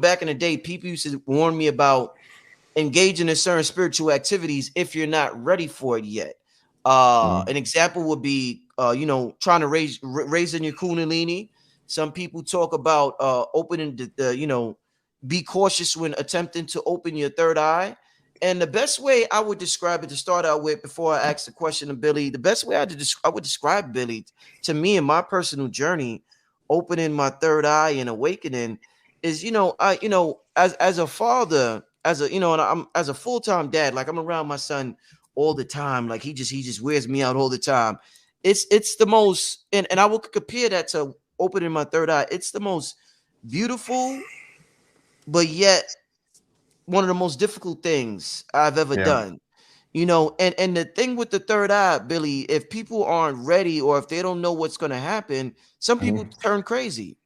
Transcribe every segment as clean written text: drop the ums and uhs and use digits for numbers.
back in the day, people used to warn me about engaging in certain spiritual activities if you're not ready for it yet. An example would be, trying to raising your kundalini. Some people talk about opening be cautious when attempting to open your third eye. And the best way I would describe it to start out with, before I ask the question of Billy, the best way I would describe Billy to me in my personal journey, opening my third eye and awakening, is as a father, and I'm as a full-time dad, like I'm around my son all the time, like he just wears me out all the time. It's the most, and I will compare that to opening my third eye. It's the most beautiful, but yet one of the most difficult things I've ever done. And the thing with the third eye, Billy, if people aren't ready or if they don't know what's going to happen, some people turn crazy.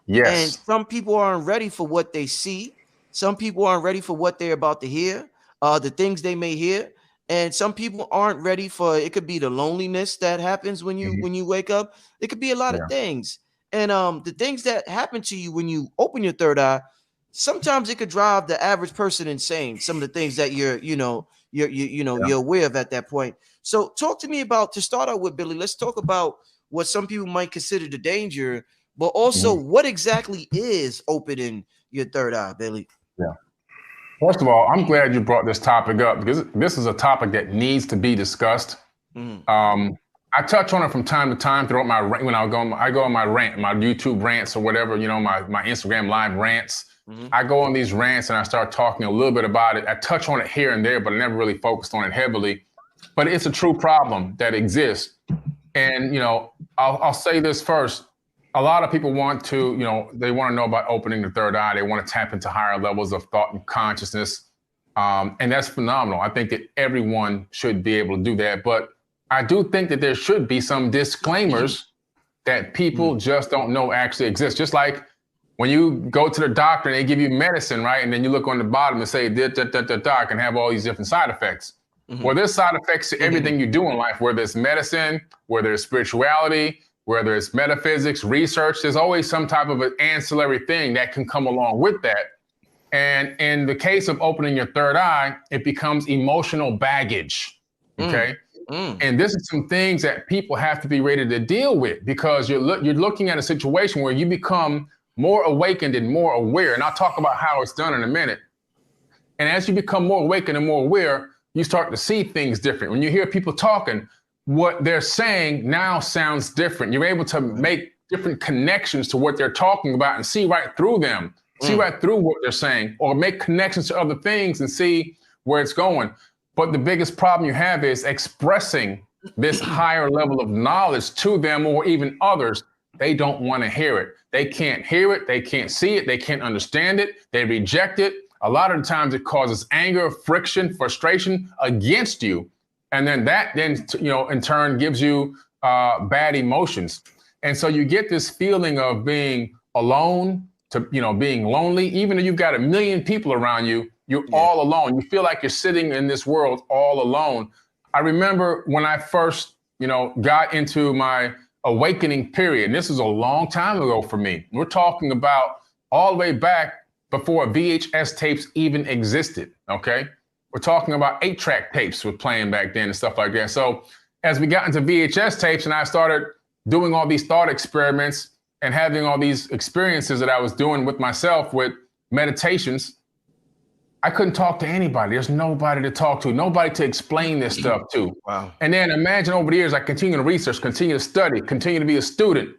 Yes. And some people aren't ready for what they see. Some people aren't ready for what they're about to hear, the things they may hear. And some people aren't ready for, it could be the loneliness that happens when you wake up. It could be a lot of things. And the things that happen to you when you open your third eye, sometimes it could drive the average person insane. Some of the things that you're aware of at that point. So talk to me about, to start out with, Billy, let's talk about what some people might consider the danger, but also what exactly is opening your third eye, Billy? Yeah. First of all, I'm glad you brought this topic up, because this is a topic that needs to be discussed. I touch on it from time to time throughout when I go on my rant, my YouTube rants or whatever, my Instagram live rants. I go on these rants and I start talking a little bit about it. I touch on it here and there, but I never really focused on it heavily. But it's a true problem that exists. And, I'll say this first. A lot of people want to, they want to know about opening the third eye. They want to tap into higher levels of thought and consciousness. And that's phenomenal. I think that everyone should be able to do that. But I do think that there should be some disclaimers that people just don't know actually exist. Just like when you go to the doctor and they give you medicine, right? And then you look on the bottom and say, I can have all these different side effects. Well, there's side effects to everything you do in life, whether it's medicine, whether it's spirituality, whether it's metaphysics, research. There's always some type of an ancillary thing that can come along with that. And in the case of opening your third eye, it becomes emotional baggage, okay? And this is some things that people have to be ready to deal with, because you're looking at a situation where you become more awakened and more aware. And I'll talk about how it's done in a minute. And as you become more awakened and more aware, you start to see things different. When you hear people talking, what they're saying now sounds different. You're able to make different connections to what they're talking about and see right through them, see right through what they're saying, or make connections to other things and see where it's going. But the biggest problem you have is expressing this higher level of knowledge to them or even others. They don't want to hear it. They can't hear it. They can't see it. They can't understand it. They reject it. A lot of the times it causes anger, friction, frustration against you. And then that in turn gives you bad emotions. And so you get this feeling of being alone, being lonely. Even if you've got 1 million people around you, you're all alone. You feel like you're sitting in this world all alone. I remember when I first, got into my awakening period, and this is a long time ago for me. We're talking about all the way back before VHS tapes even existed, okay? We're talking about 8-track tapes were playing back then and stuff like that. So as we got into VHS tapes and I started doing all these thought experiments and having all these experiences that I was doing with myself with meditations, I couldn't talk to anybody. There's nobody to talk to, nobody to explain this stuff to. Wow. And then imagine over the years, I continue to research, continue to study, continue to be a student.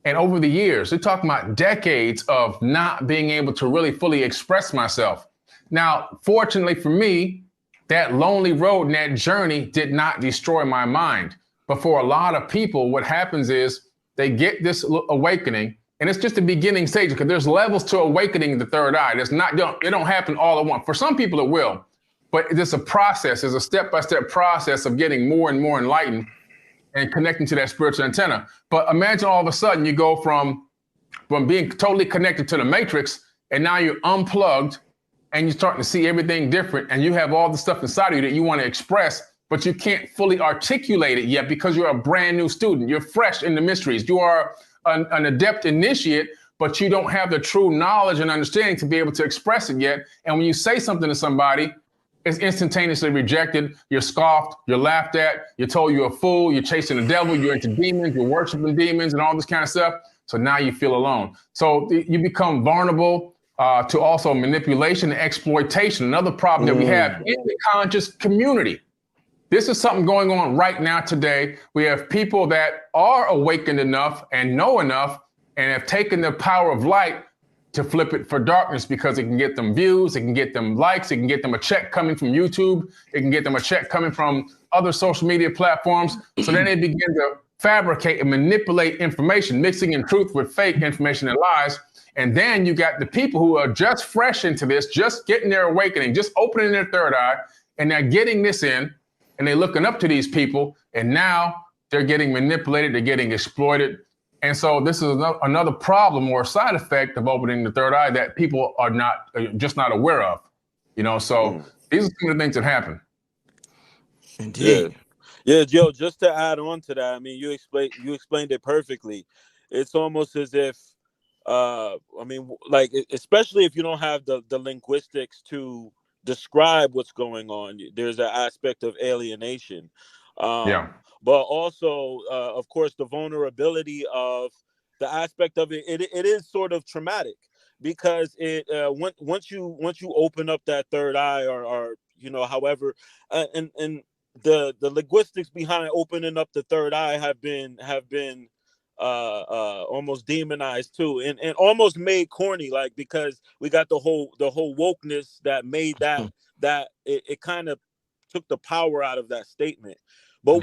And over the years, we're talking about decades of not being able to really fully express myself. Now, fortunately for me, that lonely road and that journey did not destroy my mind. But for a lot of people, what happens is they get this awakening, and it's just the beginning stage, because there's levels to awakening the third eye. It don't happen all at once. For some people, it will, but it's a process. It's a step-by-step process of getting more and more enlightened and connecting to that spiritual antenna. But imagine all of a sudden you go from being totally connected to the matrix, and now you're unplugged, and you're starting to see everything different, and you have all the stuff inside of you that you want to express, but you can't fully articulate it yet because you're a brand new student. You're fresh in the mysteries. You are an adept initiate, but you don't have the true knowledge and understanding to be able to express it yet. And when you say something to somebody, it's instantaneously rejected. You're scoffed, you're laughed at, you're told you're a fool, you're chasing the devil, you're into demons, you're worshiping demons and all this kind of stuff. So now you feel alone. So you become vulnerable to also manipulation and exploitation, another problem that we have in the conscious community. This is something going on right now today. We have people that are awakened enough and know enough and have taken the power of light to flip it for darkness because it can get them views, it can get them likes, it can get them a check coming from YouTube, it can get them a check coming from other social media platforms. So then they begin to fabricate and manipulate information, mixing in truth with fake information and lies. And then you got the people who are just fresh into this, just getting their awakening, just opening their third eye, and they're getting this in, and they're looking up to these people, and now they're getting manipulated, they're getting exploited. And so this is another problem or side effect of opening the third eye that people are just not aware of. So these are some of the things that happen. Indeed. Yeah, Joe, just to add on to that, I mean, you explained it perfectly. It's almost as if, especially if you don't have the linguistics to describe what's going on, there's an aspect of alienation. But also, of course, the vulnerability of the aspect of it is sort of traumatic because once you open up that third eye or however, and the linguistics behind opening up the third eye have been almost demonized too, and almost made corny, like, because we got the whole wokeness that made that it kind of took the power out of that statement. But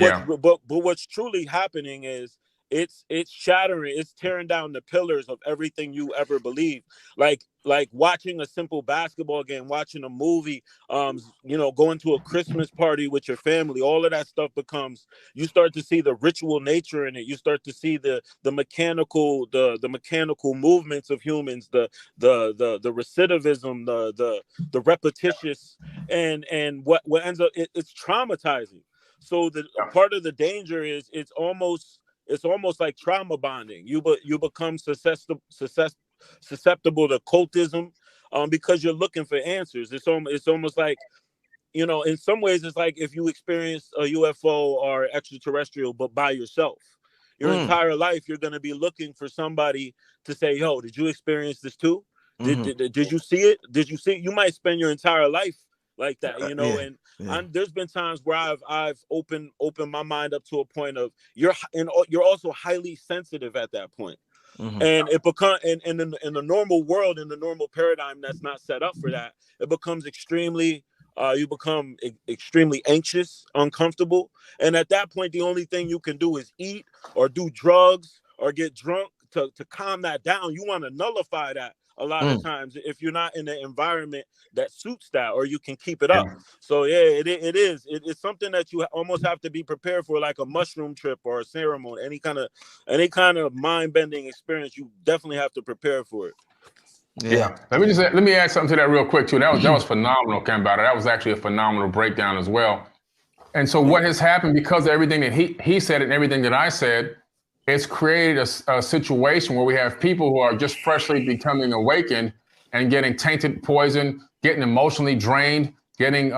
what's truly happening is it's shattering, it's tearing down the pillars of everything you ever believed. Like watching a simple basketball game, watching a movie, going to a Christmas party with your family, all of that stuff you start to see the ritual nature in it. You start to see the mechanical movements of humans, the recidivism, the repetitious, and what ends up it's traumatizing. So part of the danger is it's almost like trauma bonding. You become susceptible to cultism because you're looking for answers. It's almost like, in some ways it's like if you experience a UFO or extraterrestrial, but by yourself. Your entire life you're going to be looking for somebody to say, yo, did you experience this too? Did you see it? Did you see it? You might spend your entire life like that, and there's been times where I've opened my mind up to a point of you're also highly sensitive at that point. And it becomes in the normal world, in the normal paradigm that's not set up for that, it becomes extremely you become extremely anxious, uncomfortable, and at that point the only thing you can do is eat or do drugs or get drunk to calm that down. You want to nullify that a lot of times if you're not in an environment that suits that, or you can keep it up. So it's something that you almost have to be prepared for, like a mushroom trip or a ceremony, any kind of mind-bending experience. You definitely have to prepare for it. Let me add something to that real quick too. That was phenomenal, Kambada. That was actually a phenomenal breakdown as well. And so what has happened, because of everything that he said and everything that I said, it's created a situation where we have people who are just freshly becoming awakened and getting tainted, poisoned, getting emotionally drained, getting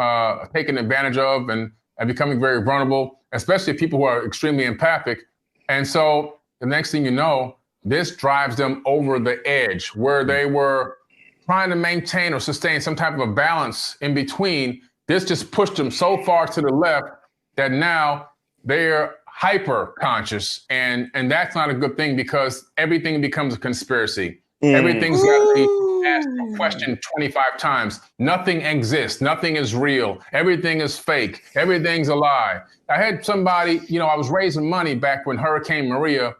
taken advantage of, and becoming very vulnerable, especially people who are extremely empathic. And so the next thing you know, this drives them over the edge where they were trying to maintain or sustain some type of a balance in between. This just pushed them so far to the left that now they're hyper conscious, and that's not a good thing, because everything becomes a conspiracy. Everything's got to be asked a question 25 times. Nothing exists. Nothing is real. Everything is fake. Everything's a lie. I had somebody, I was raising money back when Hurricane Maria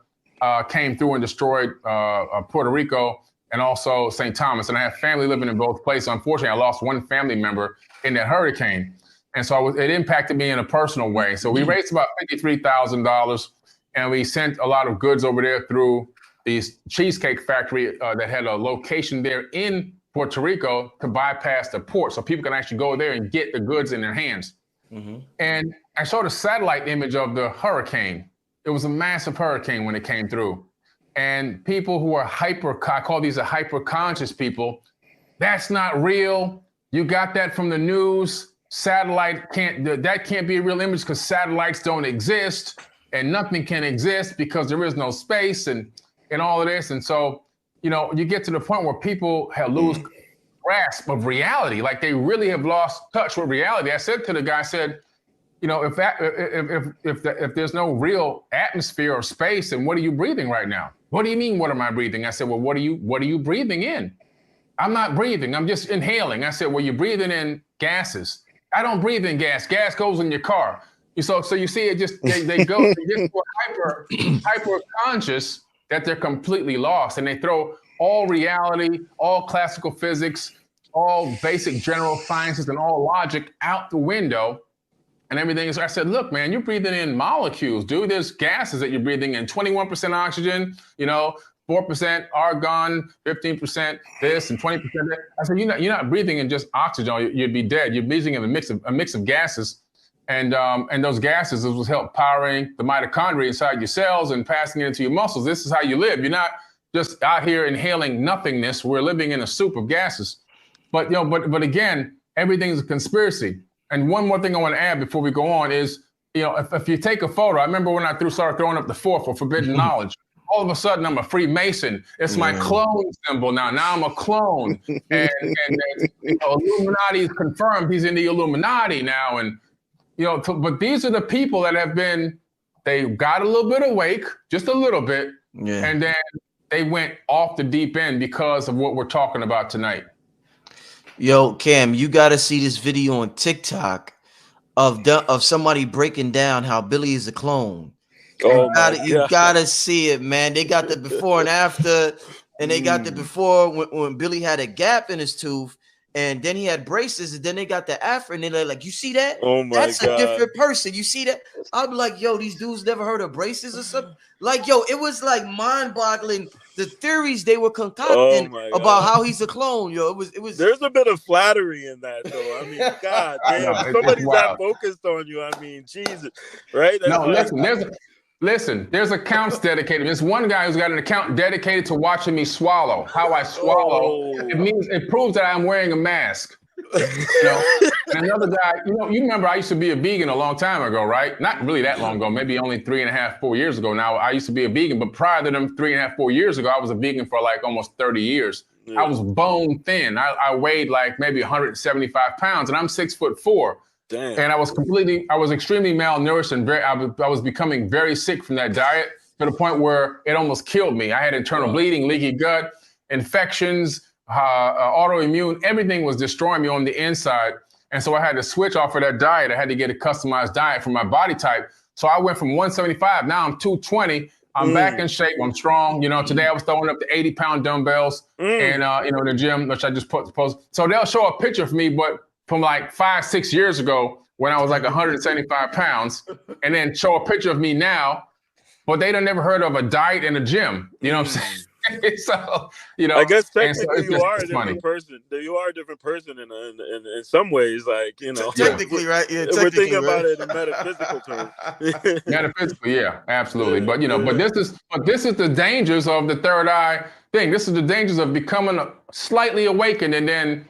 came through and destroyed Puerto Rico and also St. Thomas. And I have family living in both places. Unfortunately, I lost one family member in that hurricane. And so it impacted me in a personal way. So we raised about $53,000, and we sent a lot of goods over there through the Cheesecake Factory that had a location there in Puerto Rico to bypass the port, so people can actually go there and get the goods in their hands. And I showed a satellite image of the hurricane. It was a massive hurricane when it came through. and people who are I call these hyper conscious people. That's not real. You got that from the news. That can't be a real image because satellites don't exist, and nothing can exist because there is no space and all of this. And so, you get to the point where people lose grasp of reality. Like they really have lost touch with reality. I said to the guy, if there's no real atmosphere or space, then what are you breathing right now? What do you mean, what am I breathing? I said, well, what are you breathing in? I'm not breathing. I'm just inhaling. I said, well, you're breathing in gases. I don't breathe in gas. Gas goes in your car. So you see, they go they get so hyper conscious that they're completely lost, and they throw all reality, all classical physics, all basic general sciences, and all logic out the window. And everything is, I said, look, man, you're breathing in molecules, dude. There's gases that you're breathing in, 21% oxygen, 4% argon, 15% this, and 20% that. I said, you're not breathing in just oxygen. You'd be dead. You're breathing in a mix of gases, and those gases will help powering the mitochondria inside your cells and passing it into your muscles. This is how you live. You're not just out here inhaling nothingness. We're living in a soup of gases. But but again, everything's a conspiracy. And one more thing I want to add before we go on is, if you take a photo, I remember when I started throwing up the 4 for forbidden knowledge. All of a sudden, I'm a Freemason. It's my clone symbol now. Now I'm a clone. And Illuminati is confirmed. He's in the Illuminati now. And, but these are the people that they got a little bit awake, just a little bit. Yeah. And then they went off the deep end because of what we're talking about tonight. Yo, Cam, you got to see this video on TikTok of somebody breaking down how Billy is a clone. You gotta see it, man. They got the before and after, and they got the before when Billy had a gap in his tooth, and then he had braces, and then they got the after, and they're like, you see that? Oh my That's God. a different person. You see that? I'll be like, yo, these dudes never heard of braces or something. Like, yo, it was like mind-boggling the theories they were concocting about how he's a clone. Yo, it was. There's a bit of flattery in that, though. I mean, God damn, somebody's that focused on you. I mean, Jesus, right? Listen, there's accounts dedicated. There's one guy who's got an account dedicated to watching me swallow, how I swallow. It proves that I'm wearing a mask. And another guy, you remember I used to be a vegan a long time ago, right? Not really that long ago, maybe only 3.5, 4 years ago. Now I used to be a vegan, but prior to them 3.5, 4 years ago, I was a vegan for like almost 30 years. Yeah. I was bone thin. I weighed like maybe 175 pounds, and I'm 6'4". Damn. And I was extremely malnourished, and I was becoming very sick from that diet to the point where it almost killed me. I had internal bleeding, leaky gut, infections, autoimmune, everything was destroying me on the inside. And so I had to switch off of that diet. I had to get a customized diet for my body type. So I went from 175, now I'm 220. I'm back in shape. I'm strong. Today I was throwing up the 80-pound dumbbells and, the gym, which I just post. So they'll show a picture of me, but from like 5-6 years ago when I was like 175 pounds, and then show a picture of me now, but they done never heard of a diet and a gym. You know what I'm saying? So, I guess technically you are a different person. You are a different person in some ways, like, Technically, right? Yeah, we're thinking about it in metaphysical terms. Metaphysical, yeah, absolutely. But this is the dangers of the third eye thing. This is the dangers of becoming slightly awakened and then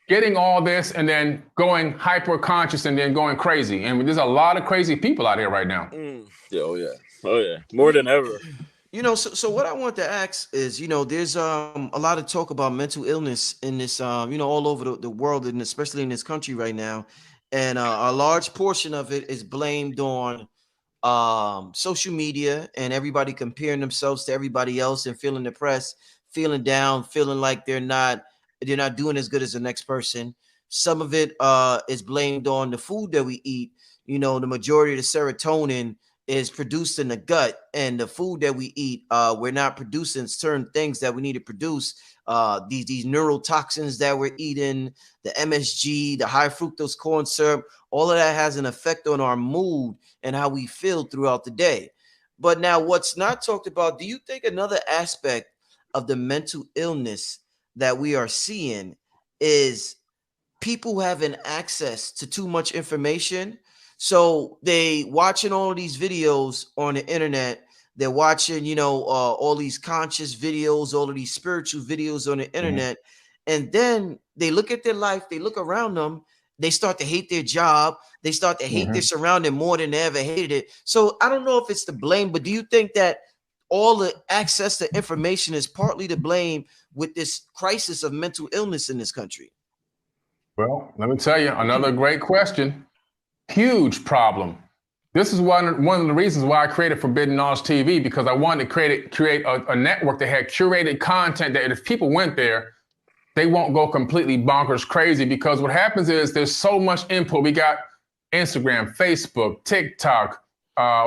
getting all this and then going hyper conscious and then going crazy. And there's a lot of crazy people out here right now. Oh yeah, more than ever. So what I want to ask is, there's a lot of talk about mental illness in this, all over the world, and especially in this country right now. And a large portion of it is blamed on social media and everybody comparing themselves to everybody else and feeling depressed, feeling down, feeling like they're not doing as good as the next person. Some of it is blamed on the food that we eat. The majority of the serotonin is produced in the gut, and the food that we eat, we're not producing certain things that we need to produce. These neurotoxins that we're eating, the MSG, the high fructose corn syrup, all of that has an effect on our mood and how we feel throughout the day. But now what's not talked about, do you think another aspect of the mental illness that we are seeing is people having access to too much information? So they watching all of these videos on the internet. They're watching, you know, all these conscious videos, all of these spiritual videos on the internet. And then they look at their life, they look around them, they start to hate their job, they start to hate their surrounding more than they ever hated it. So I don't know if it's to blame, but do you think that all the access to information is partly to blame with this crisis of mental illness in this country? Well, let me tell you, another great question. Huge problem. This is one of the reasons why I created Forbidden Knowledge TV, because I wanted to create a network that had curated content that if people went there, they won't go completely bonkers crazy, because what happens is there's so much input. We got Instagram, Facebook, TikTok,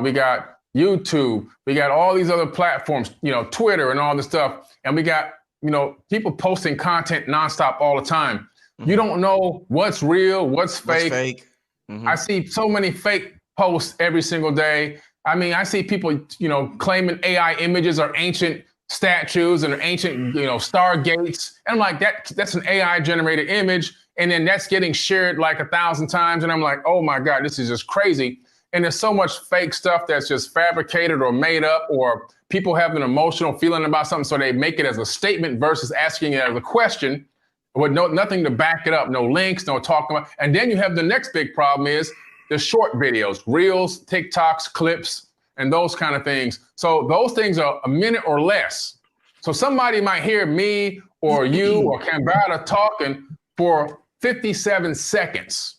we got YouTube, we got all these other platforms, you know, Twitter and all this stuff. And we got, you know, people posting content nonstop all the time. You don't know what's real, what's fake. I see so many fake posts every single day. I mean, I see people, you know, claiming AI images are ancient statues and ancient, you know, stargates. And I'm like, that's an AI generated image. And then that's getting shared like 1,000 times. And I'm like, oh my God, this is just crazy. And there's so much fake stuff that's just fabricated or made up, or people have an emotional feeling about something, so they make it as a statement versus asking it as a question with nothing to back it up, no links, no talking about. And then you have the next big problem is the short videos, reels, TikToks, clips, and those kind of things. So those things are a minute or less. So somebody might hear me or you or Kambada talking for 57 seconds.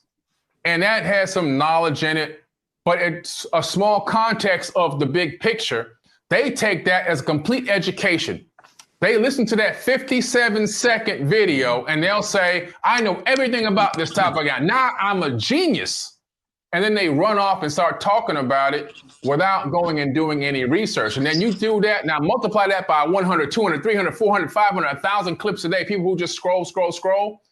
And that has some knowledge in it, but it's a small context of the big picture. They take that as complete education. They listen to that 57-second video and they'll say, I know everything about this topic. Now I'm a genius. And then they run off and start talking about it without going and doing any research. And then you do that, now multiply that by 100, 200, 300, 400, 500, 1,000 clips a day. People who just scroll.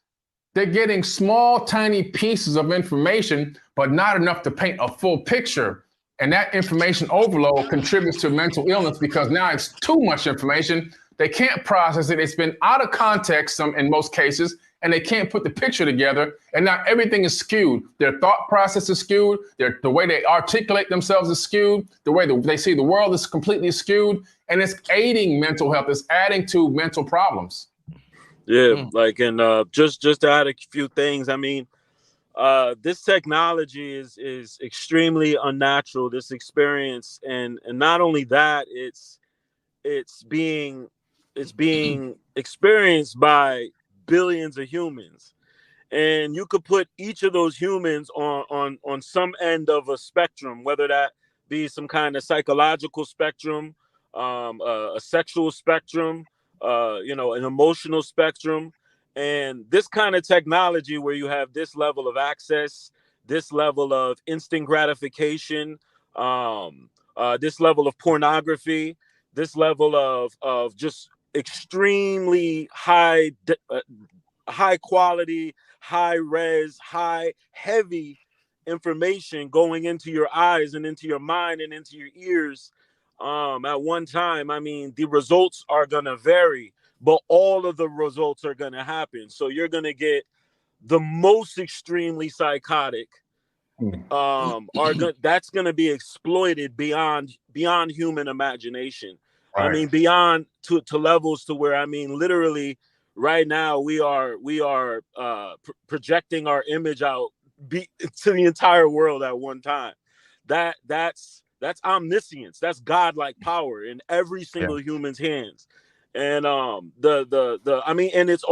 They're getting small, tiny pieces of information, but not enough to paint a full picture. And that information overload contributes to mental illness, because now it's too much information. They can't process it. It's been out of context in most cases, and they can't put the picture together. And now everything is skewed. Their thought process is skewed. The way they articulate themselves is skewed. The way they see the world is completely skewed. And it's aiding mental health. It's adding to mental problems. Yeah, like, and just to add a few things. I mean, this technology is extremely unnatural. This experience, and not only that, it's being experienced by billions of humans, and you could put each of those humans on some end of a spectrum, whether that be some kind of psychological spectrum, a sexual spectrum, you know, an emotional spectrum. And this kind of technology where you have this level of access, this level of instant gratification, this level of pornography, this level of just extremely high quality, high res, heavy information going into your eyes and into your mind and into your ears at one time. I mean, the results are going to vary, but all of the results are going to happen. So you're going to get the most extremely psychotic that's going to be exploited beyond human imagination. Right. I mean, beyond to levels to where, I mean, literally right now we are projecting our image out to the entire world at one time. That's omniscience. That's godlike power in every single human's hands. And I mean, and it's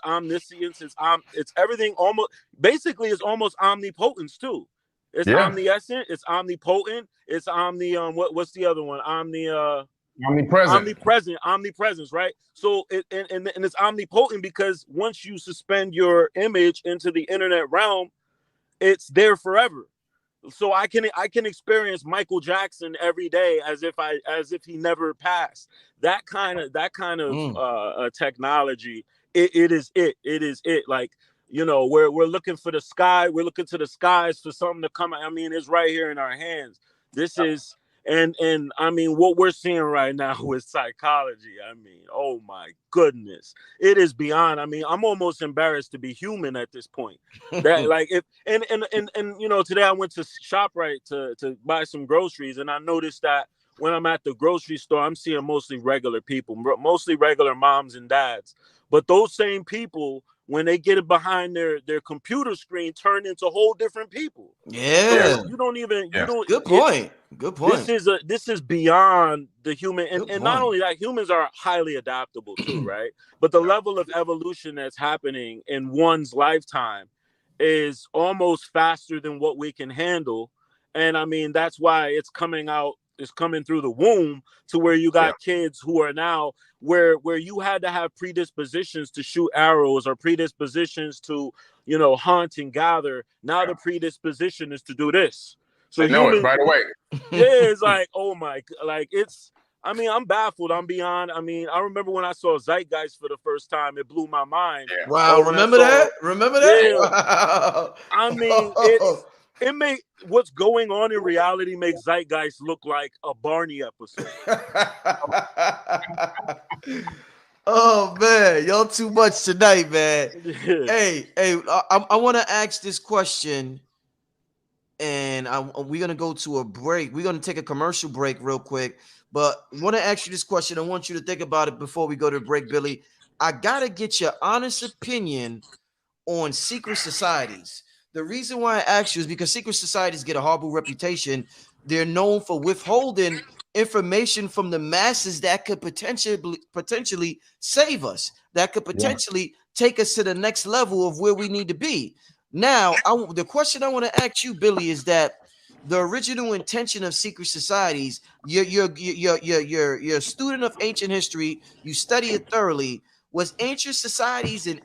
omniscience. It's everything. It's almost omnipotence too. It's omniscient. It's omnipotent. It's what's the other one? Omnipresence, right? So and it's omnipotent, because once you suspend your image into the internet realm, it's there forever. So I can experience Michael Jackson every day as if he never passed. That kind of technology. It is it. Like, you know, we're looking for the sky. We're looking to the skies for something to come. I mean, it's right here in our hands. This is. And I mean, what we're seeing right now with psychology, I mean, oh my goodness, it is beyond. I mean, I'm almost embarrassed to be human at this point. That like if and you know, today I went to ShopRite to buy some groceries, and I noticed that when I'm at the grocery store, I'm seeing mostly regular people, mostly regular moms and dads. But those same people, when they get it behind their computer screen, turn into whole different people. Yeah. So you don't even, you don't. Good point. Good point. This is beyond the human, and not only that, humans are highly adaptable too, right? But the level of evolution that's happening in one's lifetime is almost faster than what we can handle. And I mean, that's why it's coming through the womb, to where you got kids who are now where you had to have predispositions to shoot arrows, or predispositions to, hunt and gather. Now the predisposition is to do this. So they know it right away. Yeah, it's like, oh my, like I'm baffled. I'm beyond. I mean, I remember when I saw Zeitgeist for the first time, it blew my mind. Yeah. Wow, remember that? Yeah. Wow. I mean, it made what's going on in reality makes Zeitgeist look like a Barney episode. Oh man, y'all too much tonight, man. Hey, I want to ask this question, and we're gonna go to a break. We're gonna take a commercial break real quick, but I want to ask you this question. I want you to think about it before we go to the break, Billy. I gotta get your honest opinion on secret societies. The reason why I ask you is because secret societies get a horrible reputation. They're known for withholding information from the masses that could potentially save us, that could potentially take us to the next level of where we need to be. Now, the question I want to ask you, Billy, is that the original intention of secret societies, you're a student of ancient history, you study it thoroughly. Was secret societies in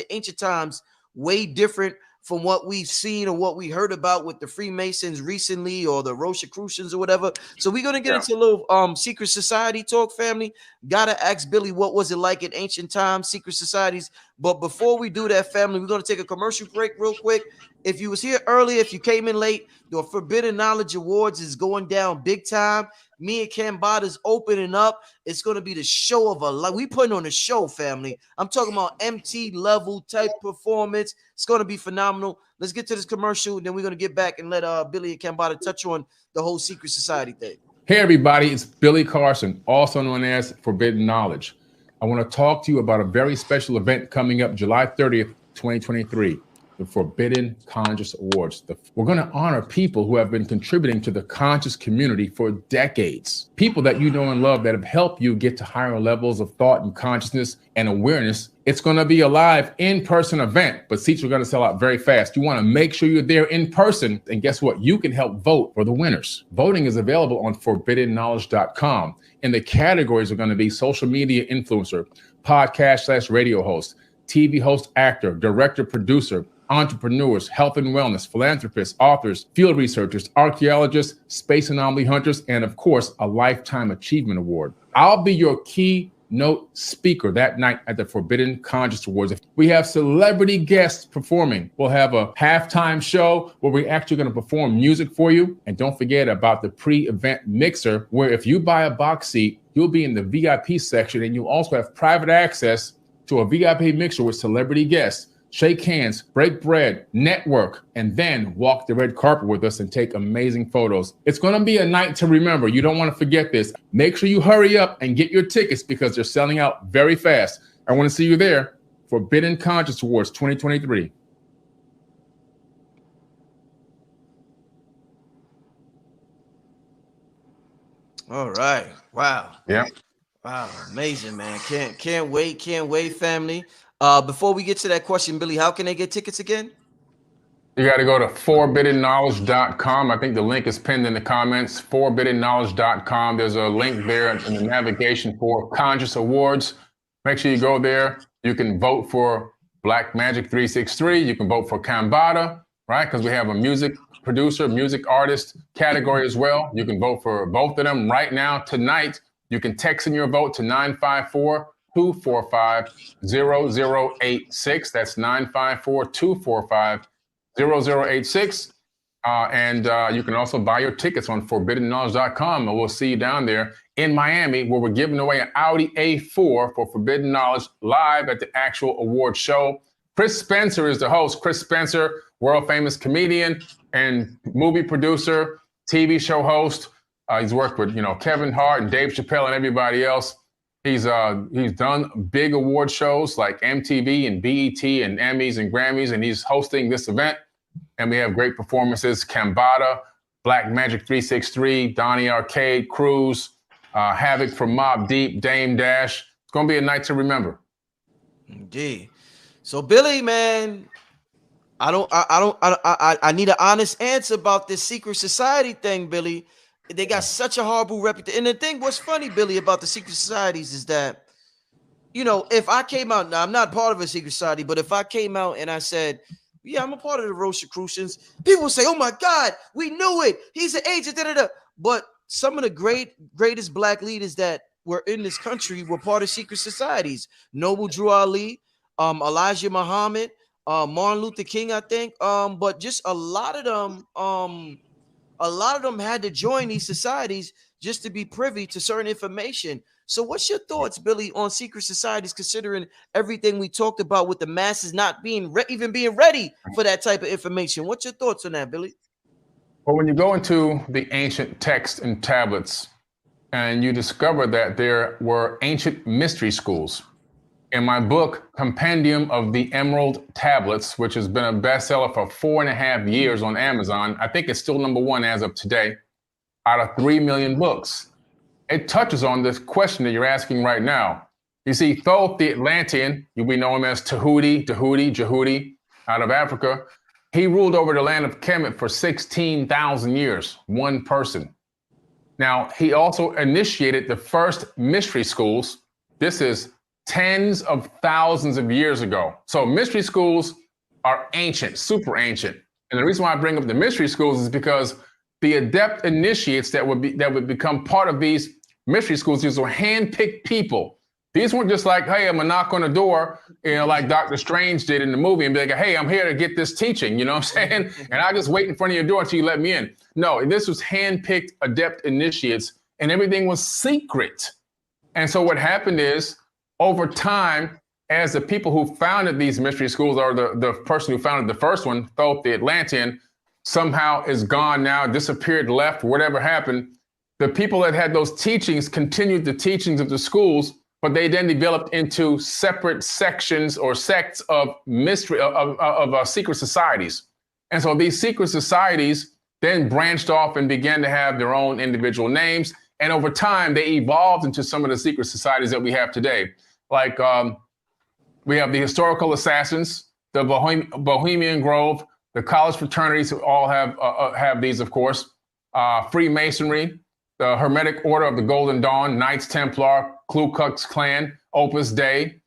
ancient times way different from what we've seen or what we heard about with the Freemasons recently, or the Rosicrucians or whatever? So we're gonna get into a little secret society talk, family. Gotta ask Billy, what was it like in ancient times, secret societies? But before we do that, family, we're gonna take a commercial break real quick. If you was here earlier, if you came in late, the Forbidden Knowledge Awards is going down big time. Me and Cambada's opening up. It's going to be the show of a life. We putting on a show, family. I'm talking about MT level type performance. It's going to be phenomenal. Let's get to this commercial, and then we're going to get back and let Billy and Cambada touch on the whole secret society thing. Hey, everybody. It's Billy Carson, also known as Forbidden Knowledge. I want to talk to you about a very special event coming up July 30th, 2023. The Forbidden Conscious Awards. We're going to honor people who have been contributing to the conscious community for decades. People that you know and love that have helped you get to higher levels of thought and consciousness and awareness. It's going to be a live in-person event, but seats are going to sell out very fast. You want to make sure you're there in person. And guess what? You can help vote for the winners. Voting is available on forbiddenknowledge.com. And the categories are going to be social media influencer, podcast/radio host, TV host, actor, director, producer, entrepreneurs, health and wellness, philanthropists, authors, field researchers, archaeologists, space anomaly hunters, and of course, a Lifetime Achievement Award. I'll be your keynote speaker that night at the Forbidden Conscious Awards. We have celebrity guests performing. We'll have a halftime show where we're actually going to perform music for you. And don't forget about the pre-event mixer, where if you buy a box seat, you'll be in the VIP section, and you'll also have private access to a VIP mixer with celebrity guests. Shake hands, break bread, network, and then walk the red carpet with us and take amazing photos. It's going to be a night to remember. You don't want to forget this. Make sure you hurry up and get your tickets because they're selling out very fast. I want to see you there. Forbidden Conscious Awards 2023. All right. Wow. Yeah. Wow. Amazing, man. Can't wait, family. Before we get to that question, Billy, how can they get tickets again? You got to go to forbiddenknowledge.com. I think the link is pinned in the comments. Forbiddenknowledge.com. There's a link there in the navigation for Conscious Awards. Make sure you go there. You can vote for Black Magic 363. You can vote for Cambada, right? Because we have a music producer, music artist category as well. You can vote for both of them right now, tonight. You can text in your vote to 954-245-0086. That's 954-245-0086. And you can also buy your tickets on forbiddenknowledge.com. And we'll see you down there in Miami, where we're giving away an Audi A4 for Forbidden Knowledge live at the actual award show. Chris Spencer is the host. Chris Spencer, world famous comedian and movie producer, TV show host, He's worked with, Kevin Hart and Dave Chappelle and everybody else. He's done big award shows like MTV and BET and Emmys and Grammys, and he's hosting this event. And we have great performances: Cambada, Black Magic 363, Donnie Arcade, Cruz, Havoc from Mobb Deep, Dame Dash. It's going to be a night to remember. Indeed. So Billy, man, I need an honest answer about this secret society thing, Billy. They got such a horrible reputation. And the thing, what's funny, Billy, about the secret societies is that, if I came out, now I'm not part of a secret society, but if I came out and I said, yeah, I'm a part of the Rosicrucians, people would say, oh my God, we knew it. He's an agent, da-da-da. But some of the greatest black leaders that were in this country were part of secret societies. Noble Drew Ali, Elijah Muhammad, Martin Luther King, I think. But just a lot of them had to join these societies just to be privy to certain information. So what's your thoughts, Billy, on secret societies, considering everything we talked about with the masses not being even being ready for that type of information? What's your thoughts on that, Billy? Well, when you go into the ancient texts and tablets and you discover that there were ancient mystery schools, in my book, Compendium of the Emerald Tablets, which has been a bestseller for 4.5 years on Amazon, I think it's still #1 as of today, out of 3 million books. It touches on this question that you're asking right now. You see, Thoth the Atlantean, we know him as Jehudi, out of Africa. He ruled over the land of Kemet for 16,000 years, one person. Now, he also initiated the first mystery schools. This is tens of thousands of years ago. So mystery schools are ancient, super ancient. And the reason why I bring up the mystery schools is because the adept initiates that would become part of these mystery schools, these were hand-picked people. These weren't just like, hey, I'm gonna knock on the door, like Dr. Strange did in the movie and be like, hey, I'm here to get this teaching, you know what I'm saying? And I just wait in front of your door until you let me in. No, this was hand-picked adept initiates and everything was secret. And so what happened is, over time, as the people who founded these mystery schools, or the person who founded the first one, Thoth the Atlantean, somehow is gone now, disappeared, left, whatever happened, the people that had those teachings continued the teachings of the schools, but they then developed into separate sections or sects of mystery, of secret societies. And so these secret societies then branched off and began to have their own individual names. And over time, they evolved into some of the secret societies that we have today. Like we have the Historical Assassins, the Bohemian Grove, the college fraternities who all have these, of course, Freemasonry, the Hermetic Order of the Golden Dawn, Knights Templar, Ku Klux Klan, Opus Dei,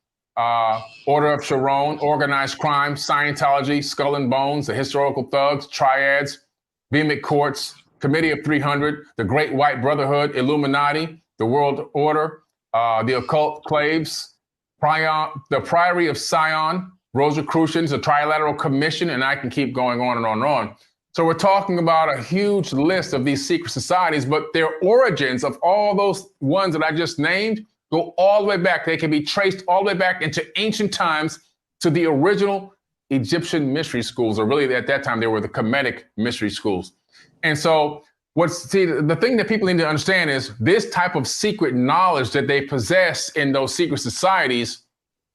Order of Sharon, Organized Crime, Scientology, Skull and Bones, the Historical Thugs, Triads, Vehement Courts, Committee of 300, the Great White Brotherhood, Illuminati, the World Order, the Occult Claves, the Priory of Sion, Rosicrucians, the Trilateral Commission, and I can keep going on and on and on. So we're talking about a huge list of these secret societies, but their origins of all those ones that I just named go all the way back. They can be traced all the way back into ancient times to the original Egyptian mystery schools, or really at that time, they were the Kemetic mystery schools. And so the thing that people need to understand is this type of secret knowledge that they possess in those secret societies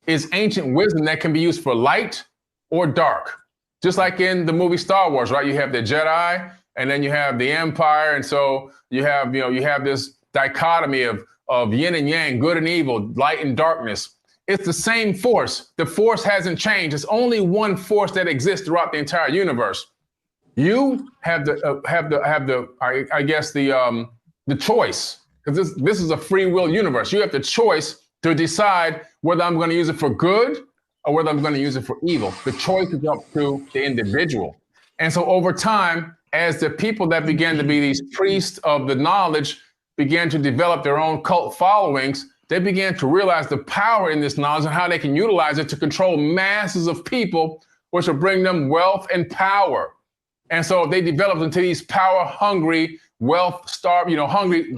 is ancient wisdom that can be used for light or dark. Just like in the movie Star Wars, right? You have the Jedi and then you have the Empire. And so you have this dichotomy of yin and yang, good and evil, light and darkness. It's the same force. The force hasn't changed. It's only one force that exists throughout the entire universe. You have the choice, because this is a free will universe. You have the choice to decide whether I'm going to use it for good or whether I'm going to use it for evil. The choice is up to the individual. And so over time, as the people that began to be these priests of the knowledge began to develop their own cult followings, they began to realize the power in this knowledge and how they can utilize it to control masses of people, which will bring them wealth and power. And so they developed into these power-hungry, hungry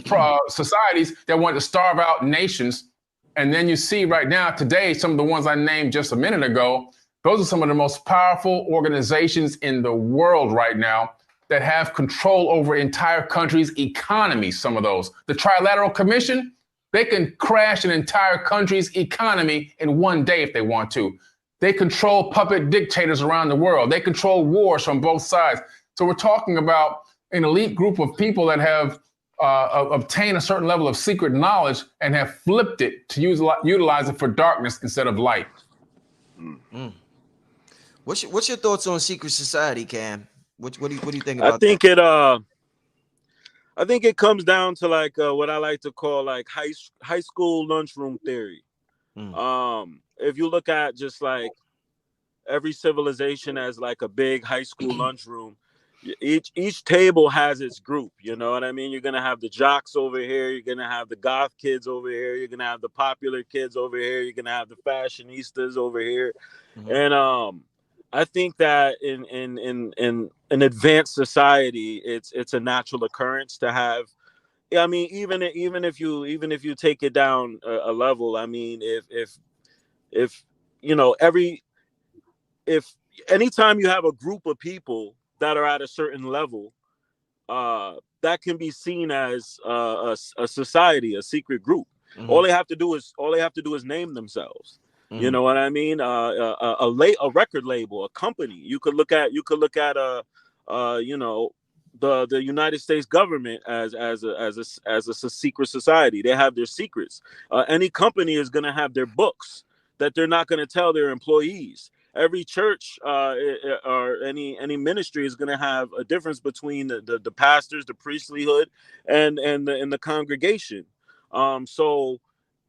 societies that want to starve out nations. And then you see right now, today, some of the ones I named just a minute ago, those are some of the most powerful organizations in the world right now. that have control over entire countries' economies, some of those. The Trilateral Commission, they can crash an entire country's economy in one day if they want to. They control puppet dictators around the world. They control wars from both sides. So we're talking about an elite group of people that have obtained a certain level of secret knowledge and have flipped it to utilize it for darkness instead of light. Mm. What's your thoughts on secret society, Cam? What do you think about that? I think it comes down to like what I like to call like high school lunchroom theory. If you look at just like every civilization as like a big high school lunchroom, each table has its group. You know what I mean? You're gonna have the jocks over here. You're gonna have the goth kids over here. You're gonna have the popular kids over here. You're gonna have the fashionistas over here, and I think that in an advanced society, it's a natural occurrence to have. I mean, even if you take it down a level, I mean, if you know if anytime you have a group of people that are at a certain level, that can be seen as a society, a secret group. All they have to do is name themselves. You know what I mean? A record label, a company. You could look at you know, the United States government as a secret society. They have their secrets. Any company is going to have their books that they're not going to tell their employees. Every church or any ministry is going to have a difference between the pastors, the priestlyhood, and the congregation. So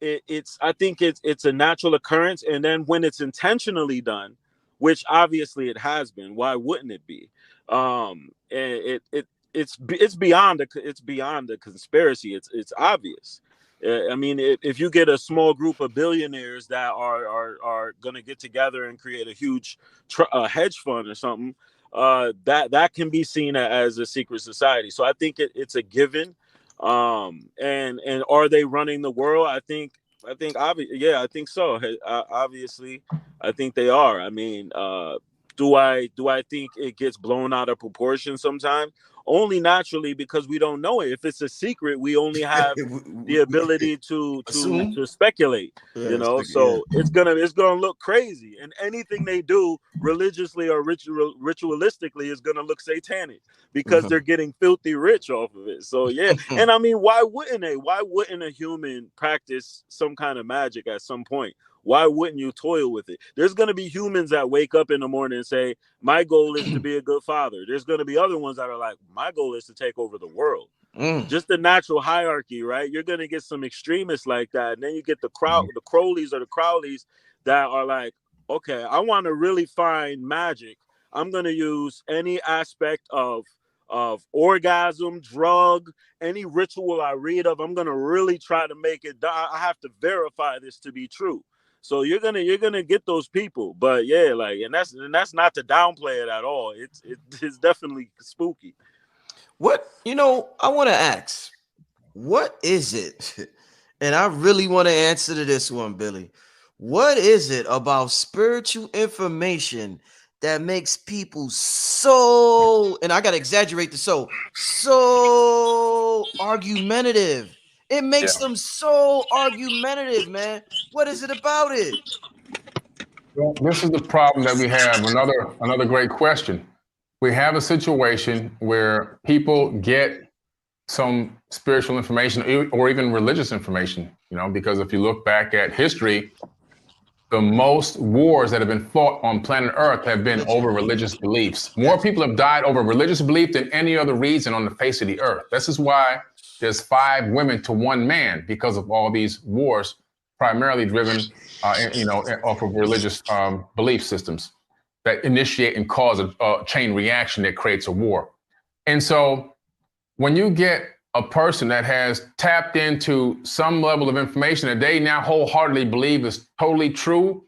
I think it's a natural occurrence, and then when it's intentionally done, which obviously it has been, why wouldn't it be? It's beyond the conspiracy. It's obvious. I mean, if you get a small group of billionaires that are going to get together and create a huge hedge fund or something, that can be seen as a secret society. So I think it's a given. And are they running the world? I think I think so. Obviously, I think they are. I mean, do I think it gets blown out of proportion sometimes? Only naturally, because we don't know it. If it's a secret, we only have the ability to speculate. You know, so it's gonna look crazy, and anything they do religiously or ritualistically is gonna look satanic because they're getting filthy rich off of it. So yeah, and I mean, why wouldn't they? Why wouldn't a human practice some kind of magic at some point? Why wouldn't you toil with it? There's going to be humans that wake up in the morning and say, my goal is to be a good father. There's going to be other ones that are like, my goal is to take over the world. Just the natural hierarchy, right? You're going to get some extremists like that. And then you get the Crowleys or the Crowleys that are like, okay, I want to really find magic. I'm going to use any aspect of orgasm, drug, any ritual I read of. I'm going to really try to make it. I have to verify this to be true. So you're gonna get those people, but yeah, like, and that's not to downplay it at all. It's definitely spooky. What, I want to ask, what is it? And I really want to answer to this one, Billy. What is it about spiritual information that makes people so, and I gotta exaggerate so argumentative? It makes them so argumentative, man. What is it about it? Well, this is the problem that we have. Another great question. We have a situation where people get some spiritual information or even religious information, because if you look back at history, the most wars that have been fought on planet Earth have been over religious beliefs. More people have died over religious belief than any other reason on the face of the earth. This is why there's 5 women to 1 man, because of all these wars, primarily driven, off of religious belief systems that initiate and cause a chain reaction that creates a war. And so when you get a person that has tapped into some level of information that they now wholeheartedly believe is totally true,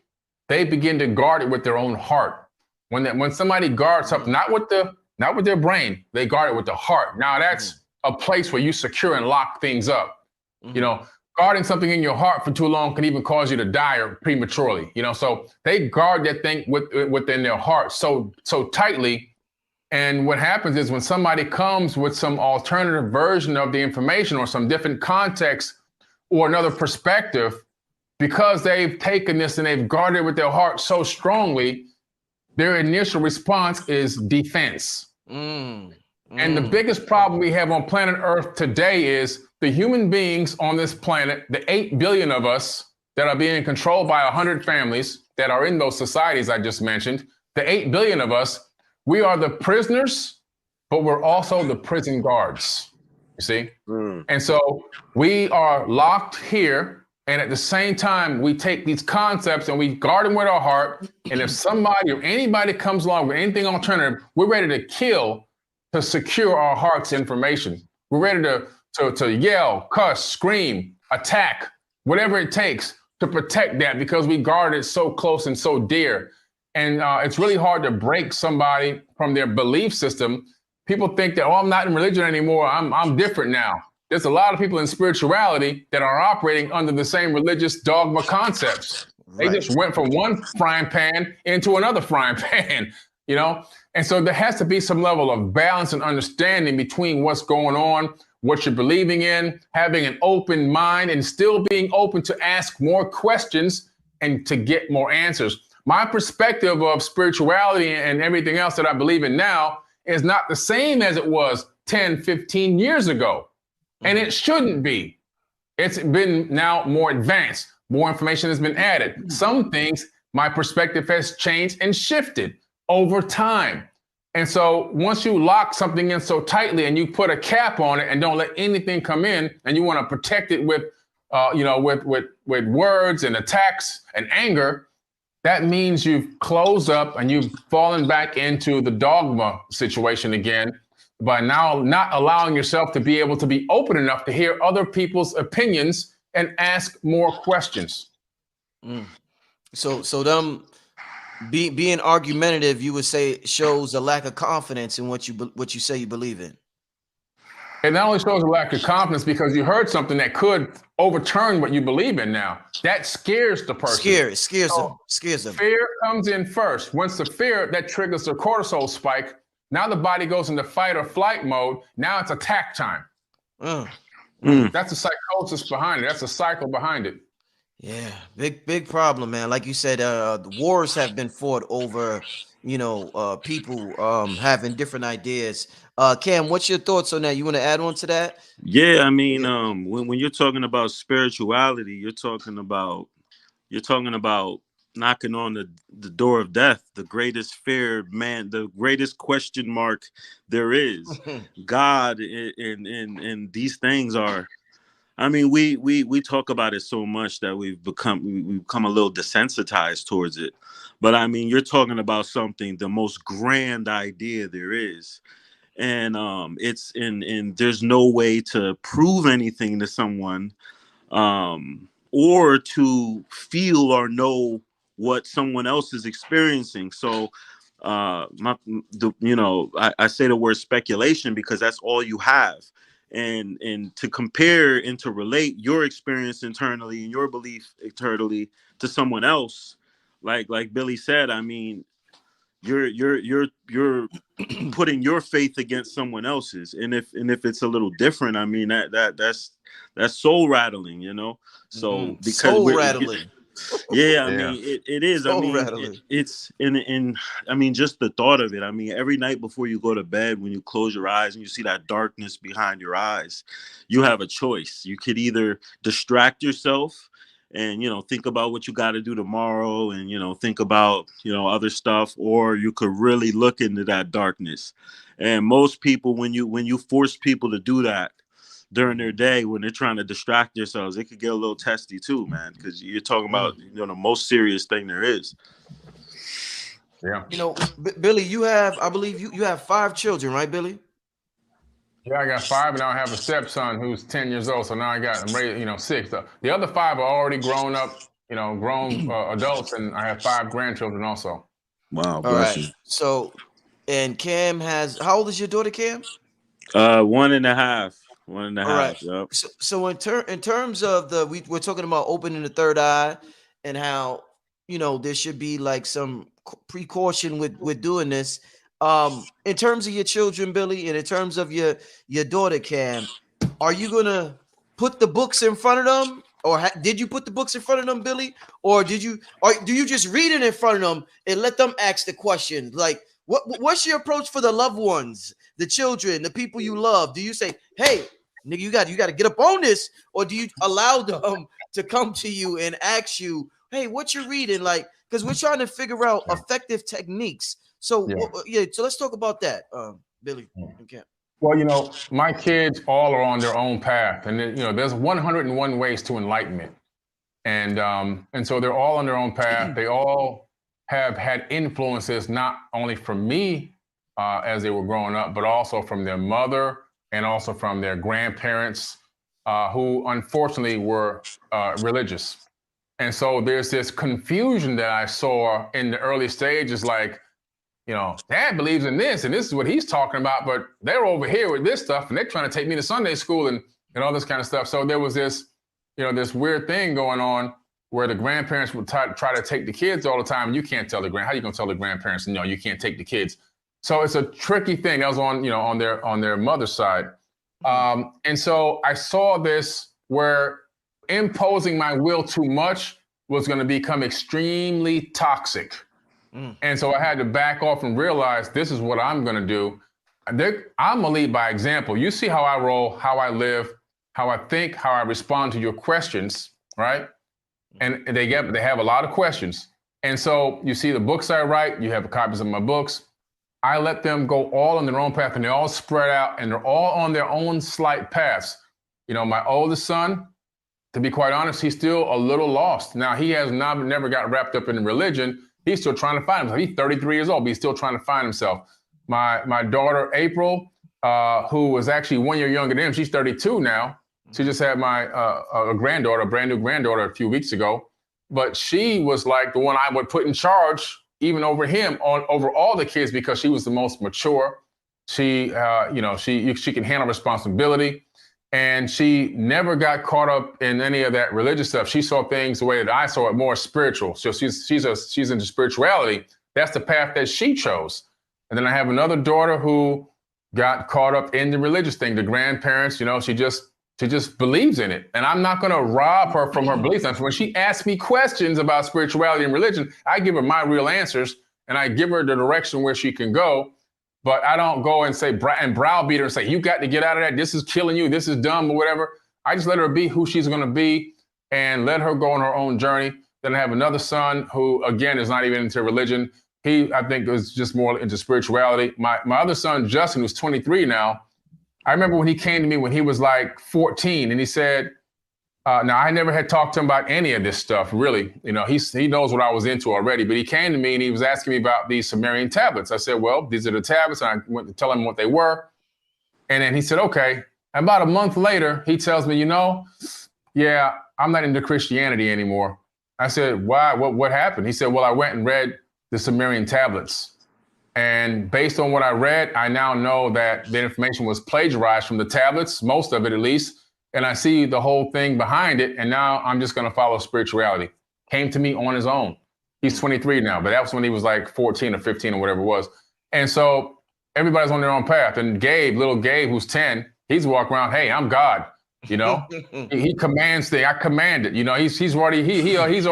they begin to guard it with their own heart. When somebody guards something, not with their brain, they guard it with the heart. Now that's a place where you secure and lock things up. Guarding something in your heart for too long can even cause you to die or prematurely. So they guard that thing within their heart so tightly And what happens is when somebody comes with some alternative version of the information or some different context or another perspective, because they've taken this and they've guarded it with their heart so strongly, their initial response is defense. And the biggest problem we have on planet Earth today is the human beings on this planet, the 8 billion of us that are being controlled by 100 families that are in those societies I just mentioned, the 8 billion of us, we are the prisoners, but we're also the prison guards, you see? And so we are locked here, and at the same time, we take these concepts and we guard them with our heart, and if somebody or anybody comes along with anything alternative, we're ready to kill to secure our heart's information. We're ready to yell, cuss, scream, attack, whatever it takes to protect that because we guard it so close and so dear. And it's really hard to break somebody from their belief system. People think that, oh, I'm not in religion anymore. I'm different now. There's a lot of people in spirituality that are operating under the same religious dogma concepts. They just went from one frying pan into another frying pan, you know? And so there has to be some level of balance and understanding between what's going on, what you're believing in, having an open mind, and still being open to ask more questions and to get more answers. My perspective of spirituality and everything else that I believe in now is not the same as it was 10, 15 years ago. And it shouldn't be. It's been now more advanced. More information has been added. Some things, my perspective has changed and shifted over time. And so once you lock something in so tightly and you put a cap on it and don't let anything come in, and you want to protect it with, with words and attacks and anger, that means you've closed up and you've fallen back into the dogma situation again by now not allowing yourself to be able to be open enough to hear other people's opinions and ask more questions. So them being argumentative, you would say, shows a lack of confidence in what you say you believe in. It not only shows a lack of confidence because you heard something that could overturn what you believe in now. That scares the person. Scares them. Fear comes in first. Once the fear, that triggers the cortisol spike. Now the body goes into fight or flight mode. Now it's attack time. That's the psychosis behind it. That's the cycle behind it. Yeah, big problem, man. Like you said, the wars have been fought over, people having different ideas. Cam, what's your thoughts on that? You want to add on to that? Yeah, I mean, when you're talking about spirituality, you're talking about knocking on the door of death, the greatest fear, man, the greatest question mark there is. God and these things are. I mean, we talk about it so much that we've become a little desensitized towards it. But I mean, you're talking about something, the most grand idea there is. And it's in there's no way to prove anything to someone or to feel or know what someone else is experiencing. So I say the word speculation because that's all you have. And to compare and to relate your experience internally and your belief internally to someone else, like Billy said, I mean, you're putting your faith against someone else's, and if it's a little different, I mean that's soul rattling, So because soul rattling. Yeah, I mean it is. Soul I mean it's in I mean just the thought of it. I mean every night before you go to bed, when you close your eyes and you see that darkness behind your eyes, you have a choice. You could either distract yourself and think about what you got to do tomorrow and think about other stuff, or you could really look into that darkness. And most people, when you force people to do that during their day, when they're trying to distract themselves, it could get a little testy too, man, because you're talking about the most serious thing there is. Yeah. Billy, I believe you have 5 children, right, Billy? Yeah, I got 5, and now I have a stepson who's 10 years old. So now I'm ready, 6. The other 5 are already grown up, grown adults, and I have 5 grandchildren also. Wow, bless you. So, and Cam how old is your daughter, Cam? 1.5. 1.5. Right. Yep. So in terms of we're talking about opening the third eye and how there should be like some precaution with doing this. In terms of your children, Billy, and in terms of your daughter, Cam, are you gonna put the books in front of them, or did you put the books in front of them, Billy, or do you just read it in front of them and let them ask the questions? Like, what's your approach for the loved ones, the children, the people you love? Do you say, "Hey, nigga, you got to get up on this," or do you allow them to come to you and ask you, "Hey, what you reading?" Like, because we're trying to figure out effective techniques. So so let's talk about that, Billy and Cam. Well, my kids all are on their own path, and there's 101 ways to enlightenment, and so they're all on their own path. They all have had influences not only from me as they were growing up, but also from their mother and also from their grandparents, who unfortunately were religious. And so there's this confusion that I saw in the early stages, like, Dad believes in this, and this is what he's talking about, but they're over here with this stuff, and they're trying to take me to Sunday school and all this kind of stuff. So there was this, this weird thing going on where the grandparents would try to take the kids all the time. And you can't tell how are you going to tell the grandparents, no, you can't take the kids. So it's a tricky thing. That was on their mother's side. And so I saw this where imposing my will too much was going to become extremely toxic. And so I had to back off and realize this is what I'm going to do. I'm going to lead by example. You see how I roll, how I live, how I think, how I respond to your questions, right? And they have a lot of questions. And so you see the books I write, you have copies of my books. I let them go all on their own path, and they're all spread out, and they're all on their own slight paths. My oldest son, to be quite honest, he's still a little lost. Now, he has never got wrapped up in religion. He's still trying to find himself. He's 33 years old, but he's still trying to find himself. My daughter, April, who was actually 1 year younger than him, she's 32 now. She just had a granddaughter, a brand new granddaughter a few weeks ago. But she was like the one I would put in charge, even over him, over all the kids, because she was the most mature. She can handle responsibility. And she never got caught up in any of that religious stuff. She saw things the way that I saw it, more spiritual. So she's into spirituality. That's the path that she chose. And then I have another daughter who got caught up in the religious thing. The grandparents, she just believes in it. And I'm not going to rob her from her beliefs. And when she asks me questions about spirituality and religion, I give her my real answers, and I give her the direction where she can go. But I don't go and say and browbeat her and say, you got to get out of that. This is killing you. This is dumb or whatever. I just let her be who she's going to be and let her go on her own journey. Then I have another son who, again, is not even into religion. He, I think, is just more into spirituality. My other son, Justin, who's 23 now, I remember when he came to me when he was like 14, and he said, now I never had talked to him about any of this stuff, really. He knows what I was into already, but he came to me and he was asking me about these Sumerian tablets. I said, well, these are the tablets, and I went to tell him what they were. And then he said, okay. About a month later, he tells me, yeah, I'm not into Christianity anymore. I said, why? What happened? He said, well, I went and read the Sumerian tablets. And based on what I read, I now know that the information was plagiarized from the tablets, most of it at least. And I see the whole thing behind it. And now I'm just going to follow spirituality. Came to me on his own. He's 23 now, but that was when he was like 14 or 15 or whatever it was. And so everybody's on their own path. And little Gabe, who's 10, he's walking around, hey, I'm God. He commands things. I command it. He's already in. He's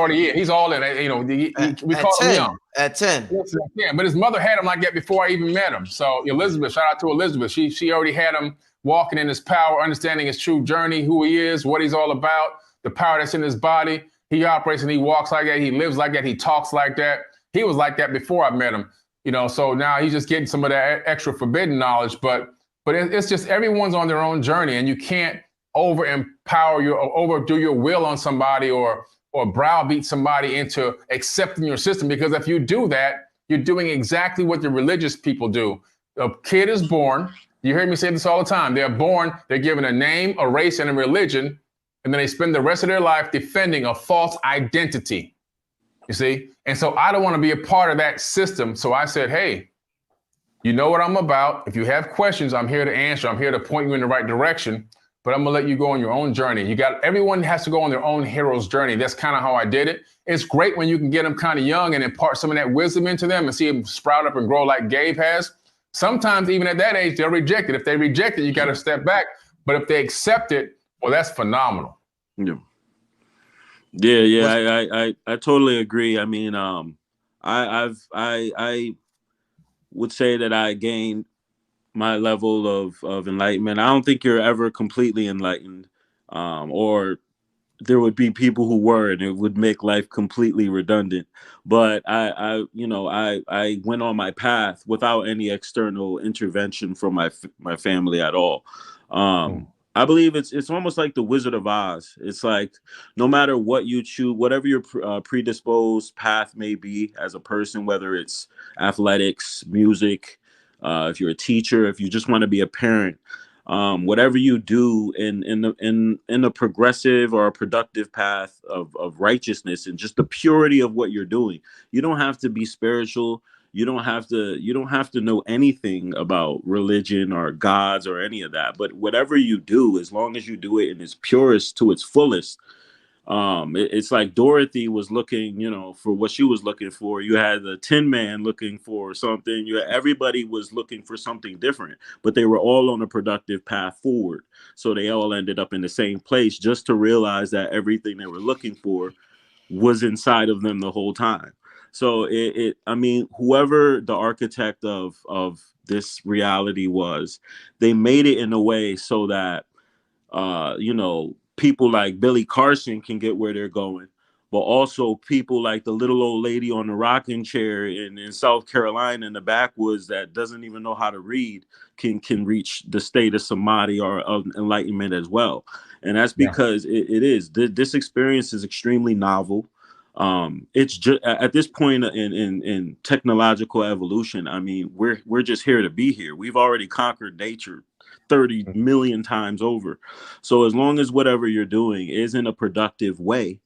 all in. We call him young. At 10. Yeah, but his mother had him like that before I even met him. So Elizabeth, shout out to Elizabeth. She already had him walking in his power, understanding his true journey, who he is, what he's all about, the power that's in his body. He operates and he walks like that. He lives like that. He talks like that. He was like that before I met him. So now he's just getting some of that extra forbidden knowledge. But it's just everyone's on their own journey, and you can't overdo your will on somebody or browbeat somebody into accepting your system, because if you do that, you're doing exactly what the religious people do. A kid is born. You hear me say this all the time. They're born, they're given a name, a race, and a religion, and then they spend the rest of their life defending a false identity. You see? And so I don't want to be a part of that system. So I said, hey, you know what I'm about. If you have questions, I'm here to answer. I'm here to point you in the right direction. But I'm going to let you go on your own journey. Everyone has to go on their own hero's journey. That's kind of how I did it. It's great when you can get them kind of young and impart some of that wisdom into them and see them sprout up and grow like Gabe has. Sometimes even at that age, they'll reject it. If they reject it, you got to step back. But if they accept it, well, that's phenomenal. I totally agree. I mean, I would say that I gained my level of enlightenment. I don't think you're ever completely enlightened, or there would be people who were, and it would make life completely redundant. But I went on my path without any external intervention from my family at all. I believe it's almost like the Wizard of Oz. It's like no matter what you choose, whatever your predisposed path may be as a person, whether it's athletics, music, if you're a teacher, if you just want to be a parent, whatever you do in a progressive or a productive path of righteousness and just the purity of what you're doing, you don't have to be spiritual. You don't have to know anything about religion or gods or any of that. But whatever you do, as long as you do it in its purest to its fullest, it's like Dorothy was looking, for what she was looking for. You had the Tin Man looking for something. Everybody was looking for something different, but they were all on a productive path forward. So they all ended up in the same place, just to realize that everything they were looking for was inside of them the whole time. So I mean, whoever the architect of this reality was, they made it in a way so that people like Billy Carson can get where they're going, but also people like the little old lady on the rocking chair in South Carolina in the backwoods that doesn't even know how to read can reach the state of samadhi or of enlightenment as well. And that's because this experience is extremely novel. It's just at this point in technological evolution, I mean, we're just here to be here. We've already conquered nature 30 million times over. So as long as whatever you're doing is in a productive way,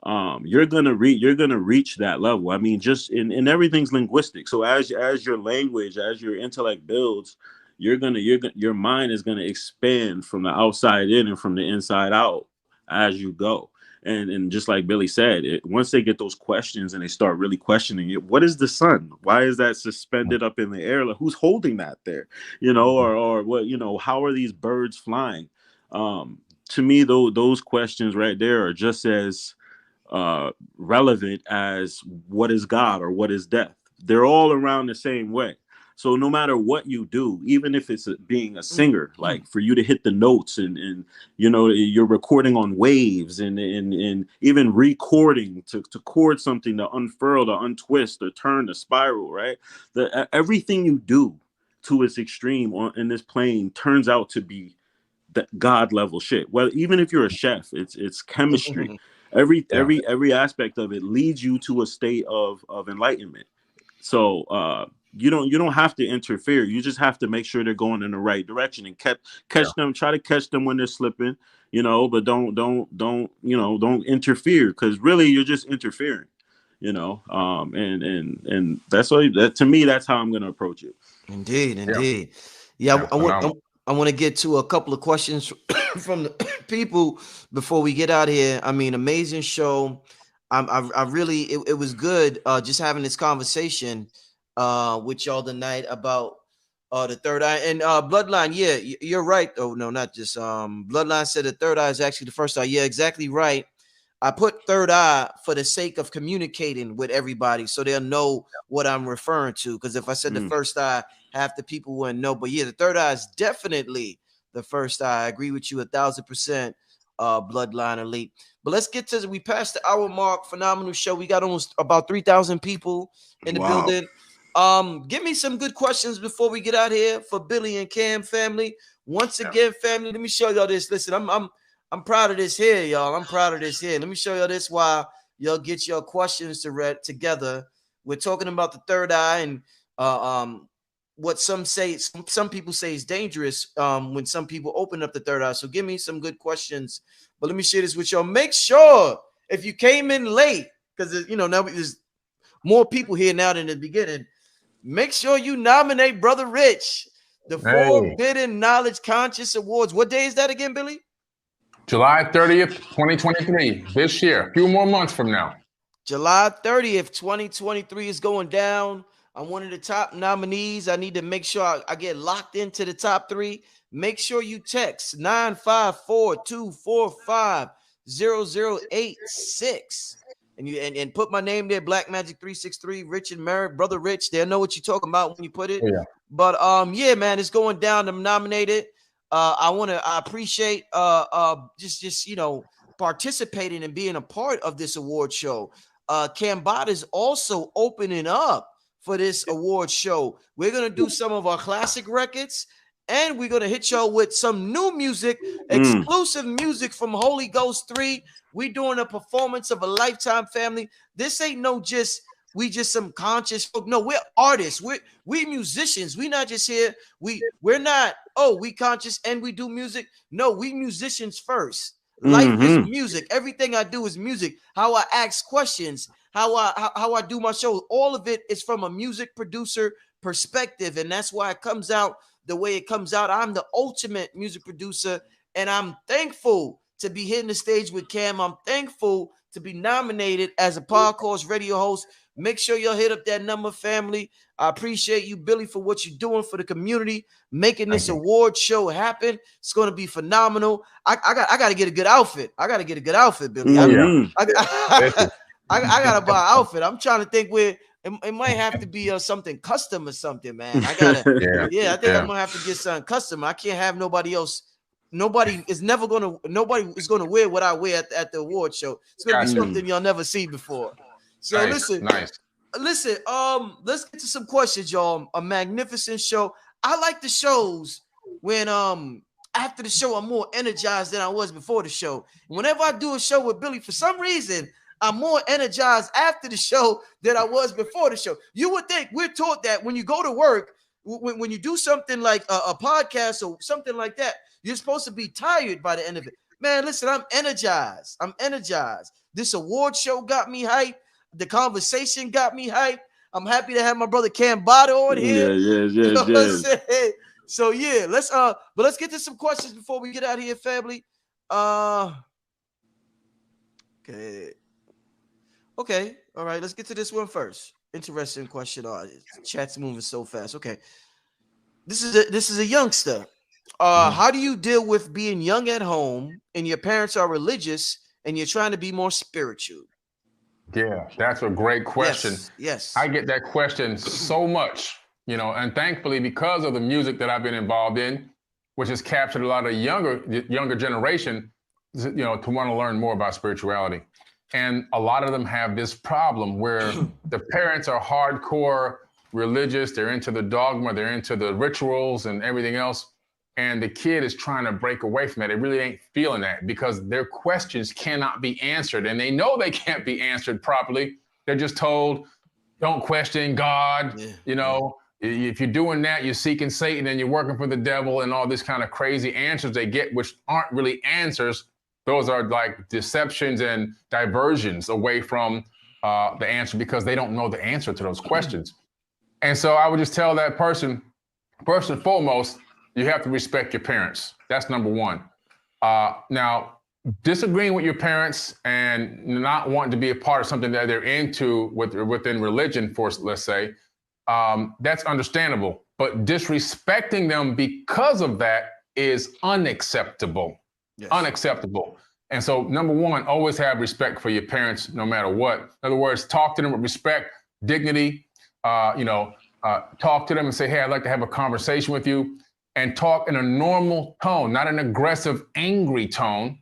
you're gonna reach that level. I mean, just in everything's linguistic. So as your language, as your intellect builds, your mind is gonna expand from the outside in and from the inside out as you go. And just like Billy said, once they get those questions and they start really questioning it, what is the sun? Why is that suspended up in the air? Like, who's holding that there? Or what? How are these birds flying? To me, though, those questions right there are just as relevant as what is God or what is death. They're all around the same way. So no matter what you do, even if it's being a singer, like for you to hit the notes and you're recording on waves and even recording to chord something, to unfurl, to untwist, or turn the spiral, right? Everything you do to its extreme in this plane turns out to be that God level shit. Well, even if you're a chef, it's chemistry. Every aspect of it leads you to a state of enlightenment. So you don't have to interfere. You just have to make sure they're going in the right direction and catch them. Try to catch them when they're slipping, but don't interfere, because really you're just interfering, and that's all. That, to me, that's how I'm going to approach it. Indeed. Yeah, I want to get to a couple of questions from the people before we get out of here. I mean, amazing show. I really, it was good just having this conversation with y'all tonight about the third eye and bloodline. Yeah, you're right. Oh no, not just bloodline said the third eye is actually the first eye. Yeah, exactly right. I put third eye for the sake of communicating with everybody so they'll know what I'm referring to. Because if I said the first eye, half the people wouldn't know. But yeah, the third eye is definitely the first eye. I agree with you 1,000%, bloodline elite. But let's get to we passed the hour mark. Phenomenal show. We got almost about 3,000 people in the building. Give me some good questions before we get out here for Billy and Cam family. Once again, family, let me show y'all this. Listen, I'm proud of this here, y'all. I'm proud of this here. Let me show y'all this while y'all get your questions together. We're talking about the third eye and what some people say is dangerous when some people open up the third eye. So give me some good questions. But let me share this with y'all. Make sure if you came in late, because now there's more people here now than the beginning. Make sure you nominate Brother Rich, the Forbidden Knowledge Conscious Awards. What day is that again, Billy? July 30th, 2023, this year, a few more months from now. July 30th, 2023 is going down. I'm one of the top nominees. I need to make sure I get locked into the top 3. Make sure you text 954-245-0086. And put my name there, Black Magic 363, Rich and Merrick, Brother Rich. They'll know what you're talking about when you put it. Yeah. But yeah, man, it's going down. I'm nominated. I appreciate just participating and being a part of this award show. Cambot is also opening up for this award show. We're gonna do some of our classic records, and we're gonna hit y'all with some new music, exclusive music from Holy Ghost 3. We doing a performance of a Lifetime family. This ain't we just some conscious folk. No, we're artists. We musicians. We not just here. We're not, we conscious and we do music. No, we musicians first. Life is music. Everything I do is music. How I ask questions, how I do my show, all of it is from a music producer perspective, and that's why it comes out the way it comes out. I'm the ultimate music producer, and I'm thankful to be hitting the stage with Cam. I'm thankful to be nominated as a podcast radio host. Make sure y'all hit up that number, family. I appreciate you, Billy, for what you're doing for the community, making this award show happen. It's going to be phenomenal. I got to get a good outfit. I got to get a good outfit, Billy. I got to buy an outfit. I'm trying to think where it might have to be something custom or something, man. I think I'm going to have to get something custom. I can't have nobody else. Nobody is going to wear what I wear at the award show. It's going to be something y'all never seen before. So listen, let's get to some questions, y'all. A magnificent show. I like the shows when after the show I'm more energized than I was before the show. Whenever I do a show with Billy, for some reason I'm more energized after the show than I was before the show. You would think we're taught that when you go to work, when you do something like a podcast or something like that, you're supposed to be tired by the end of it. Man, listen, I'm energized. This award show got me hyped. The conversation got me hyped. I'm happy to have my brother Cam Bada on here. Yeah. So yeah, let's get to some questions before we get out of here, family. Okay. All right, let's get to this one first. Interesting question. Chat's moving so fast. Okay. This is a youngster. How do you deal with being young at home and your parents are religious and you're trying to be more spiritual? Yeah, that's a great question. Yes. I get that question so much, and thankfully because of the music that I've been involved in, which has captured a lot of younger generation, to want to learn more about spirituality. And a lot of them have this problem where the parents are hardcore religious, they're into the dogma, they're into the rituals and everything else. And the kid is trying to break away from it. They really ain't feeling that because their questions cannot be answered. And they know they can't be answered properly. They're just told, don't question God. If you're doing that, you're seeking Satan and you're working for the devil and all this kind of crazy answers they get, which aren't really answers. Those are like deceptions and diversions away from the answer because they don't know the answer to those questions. And so I would just tell that person, first and foremost, you have to respect your parents. That's number one. Now, disagreeing with your parents and not wanting to be a part of something that they're into within religion, let's say, that's understandable. But disrespecting them because of that is unacceptable. Yes. Unacceptable. And so, number one, always have respect for your parents, no matter what. In other words, talk to them with respect, dignity. Talk to them and say, hey, I'd like to have a conversation with you. And talk in a normal tone, not an aggressive, angry tone,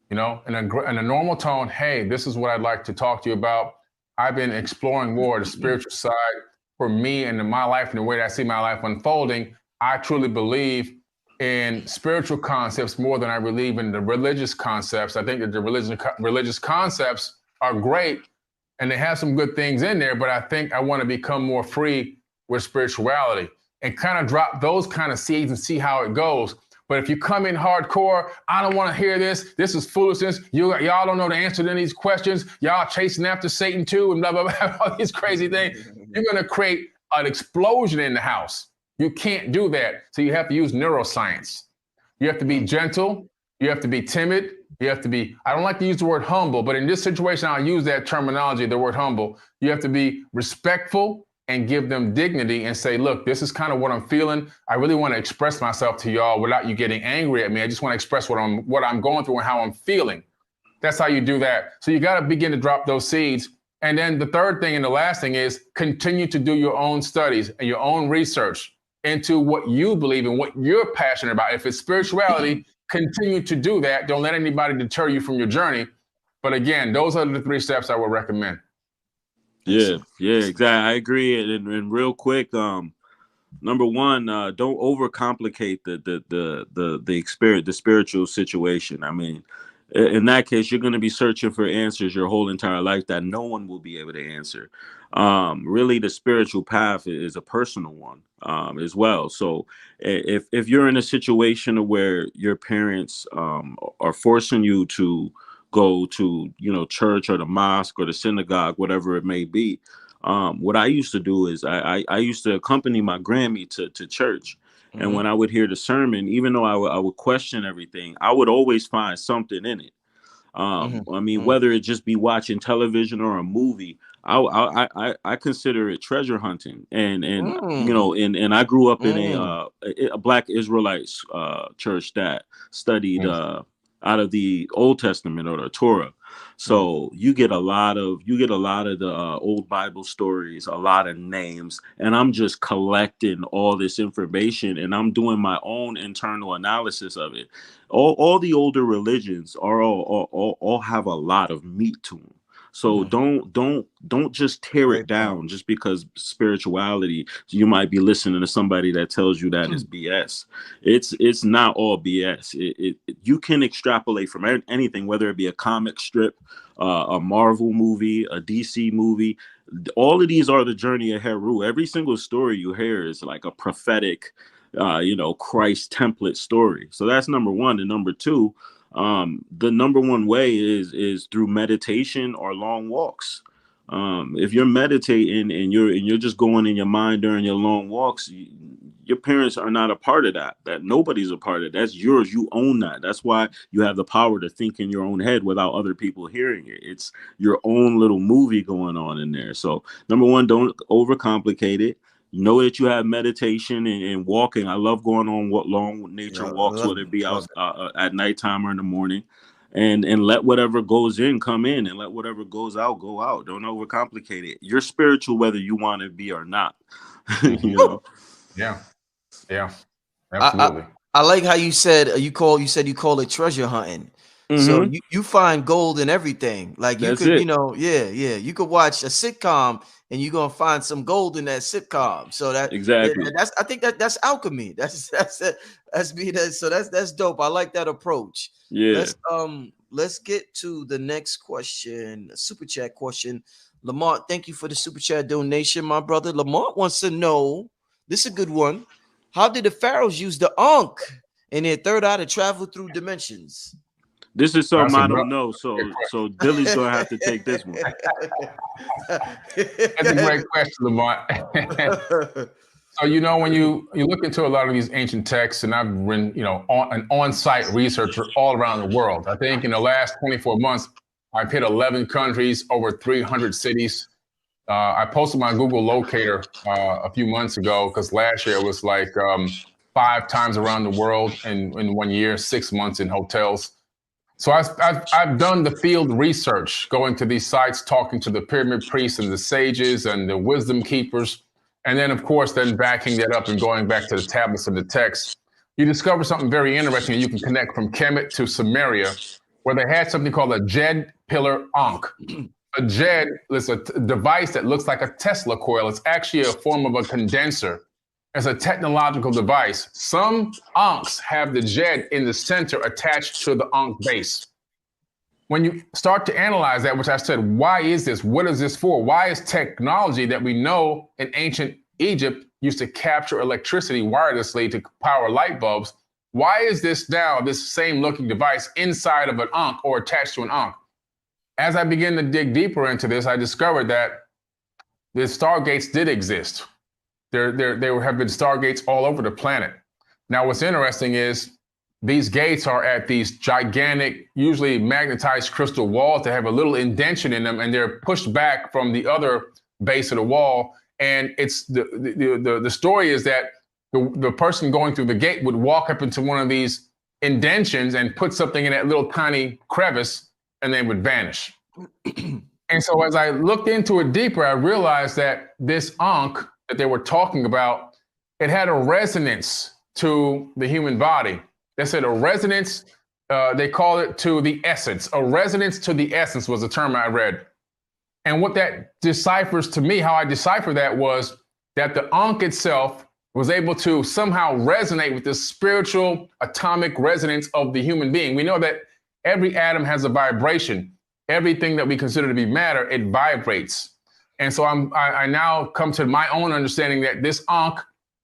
in a normal tone. Hey, this is what I'd like to talk to you about. I've been exploring more the spiritual side for me and in my life and the way that I see my life unfolding. I truly believe in spiritual concepts more than I believe in the religious concepts. I think that the religious concepts are great and they have some good things in there, but I think I want to become more free with spirituality. And kind of drop those kind of seeds and see how it goes. But if you come in hardcore, I don't want to hear this. This is foolishness. Y'all don't know the answer to these questions. Y'all chasing after Satan too, and blah, blah, blah, all these crazy things. You're going to create an explosion in the house. You can't do that. So you have to use neuroscience. You have to be gentle. You have to be timid. You have to be, I don't like to use the word humble, but in this situation, I'll use that terminology, the word humble. You have to be respectful. and give them dignity and say, look, this is kind of what I'm feeling. I really want to express myself to y'all without you getting angry at me. I just want to express what I'm going through and how I'm feeling. That's how you do that. So you got to begin to drop those seeds. And then the third thing and the last thing is continue to do your own studies and your own research into what you believe in, what you're passionate about. If it's spirituality, continue to do that. Don't let anybody deter you from your journey. But again, those are the 3 steps I would recommend. Yeah, exactly. I agree. And real quick, number one, don't overcomplicate the experience, the spiritual situation. I mean, in that case, you're going to be searching for answers your whole entire life that no one will be able to answer. Really, the spiritual path is a personal one as well. So if you're in a situation where your parents are forcing you to go to, church or the mosque or the synagogue, whatever it may be, what I used to do is I used to accompany my Grammy to church. And when I would hear the sermon, even though I would question everything, I would always find something in it. I mean, whether it just be watching television or a movie, I consider it treasure hunting. And I grew up in a Black Israelite church that studied out of the Old Testament or the Torah. So you get a lot of the old Bible stories, a lot of names, and I'm just collecting all this information and I'm doing my own internal analysis of it. All the older religions are all have a lot of meat to them. So don't just tear it down just because spirituality. You might be listening to somebody that tells you that is BS. It's not all BS. You can extrapolate from anything, whether it be a comic strip, a Marvel movie, a DC movie. All of these are the journey of Heru. Every single story you hear is like a prophetic, Christ template story. So that's number one. And number two, the number one way is through meditation or long walks. If you're meditating and you're just going in your mind during your long walks, your parents are not a part of that. That nobody's a part of. That's yours. You own that. That's why you have the power to think in your own head without other people hearing it. It's your own little movie going on in there. So number one, don't overcomplicate it. Know that you have meditation and walking. I love going on long nature walks, whether it be out at nighttime or in the morning, and let whatever goes in come in, and let whatever goes out go out. Don't overcomplicate it. You're spiritual whether you want to be or not. Yeah, absolutely. I like how you said you call it treasure hunting. So you find gold in everything. Like you could, you could watch a sitcom and you're gonna find some gold in that sitcom. So exactly. I think that's alchemy. That's dope. I like that approach. Yeah. Let's get to the next question, a super chat question. Lamont, thank you for the super chat donation, my brother. Lamont wants to know, this is a good one. How did the pharaohs use the Ankh in their third eye to travel through dimensions? This is something I don't know, so Billy's gonna have to take this one. That's a great question, Lamont. So when you look into a lot of these ancient texts, and I've been an on-site researcher all around the world. I think in the last 24 months, I've hit 11 countries, over 300 cities. I posted my Google locator a few months ago because last year it was like 5 times around the world in 1 year, 6 months in hotels. So I've done the field research, going to these sites, talking to the pyramid priests and the sages and the wisdom keepers. And then, of course, backing that up and going back to the tablets and the texts, you discover something very interesting. You can connect from Kemet to Samaria, where they had something called a Jed pillar Ankh. A Jed is a device that looks like a Tesla coil. It's actually a form of a condenser. It's a technological device. Some Ankhs have the Jed in the center attached to the Ankh base. When you start to analyze that, which I said, why is this? What is this for? Why is technology that we know in ancient Egypt used to capture electricity wirelessly to power light bulbs? Why is this now, this same looking device inside of an Ankh or attached to an Ankh? As I began to dig deeper into this, I discovered that the stargates did exist. There have been stargates all over the planet. Now, what's interesting is these gates are at these gigantic, usually magnetized crystal walls that have a little indention in them, and they're pushed back from the other base of the wall. And it's the story is that the person going through the gate would walk up into one of these indentions and put something in that little tiny crevice, and they would vanish. And so as I looked into it deeper, I realized that this Ankh that they were talking about, it had a resonance to the human body. They said a resonance, they call it to the essence. A resonance to the essence was the term I read. And what that deciphers to me, how I decipher that was that the Ankh itself was able to somehow resonate with the spiritual atomic resonance of the human being. We know that every atom has a vibration. Everything that we consider to be matter, it vibrates. And so I now come to my own understanding that this Ankh,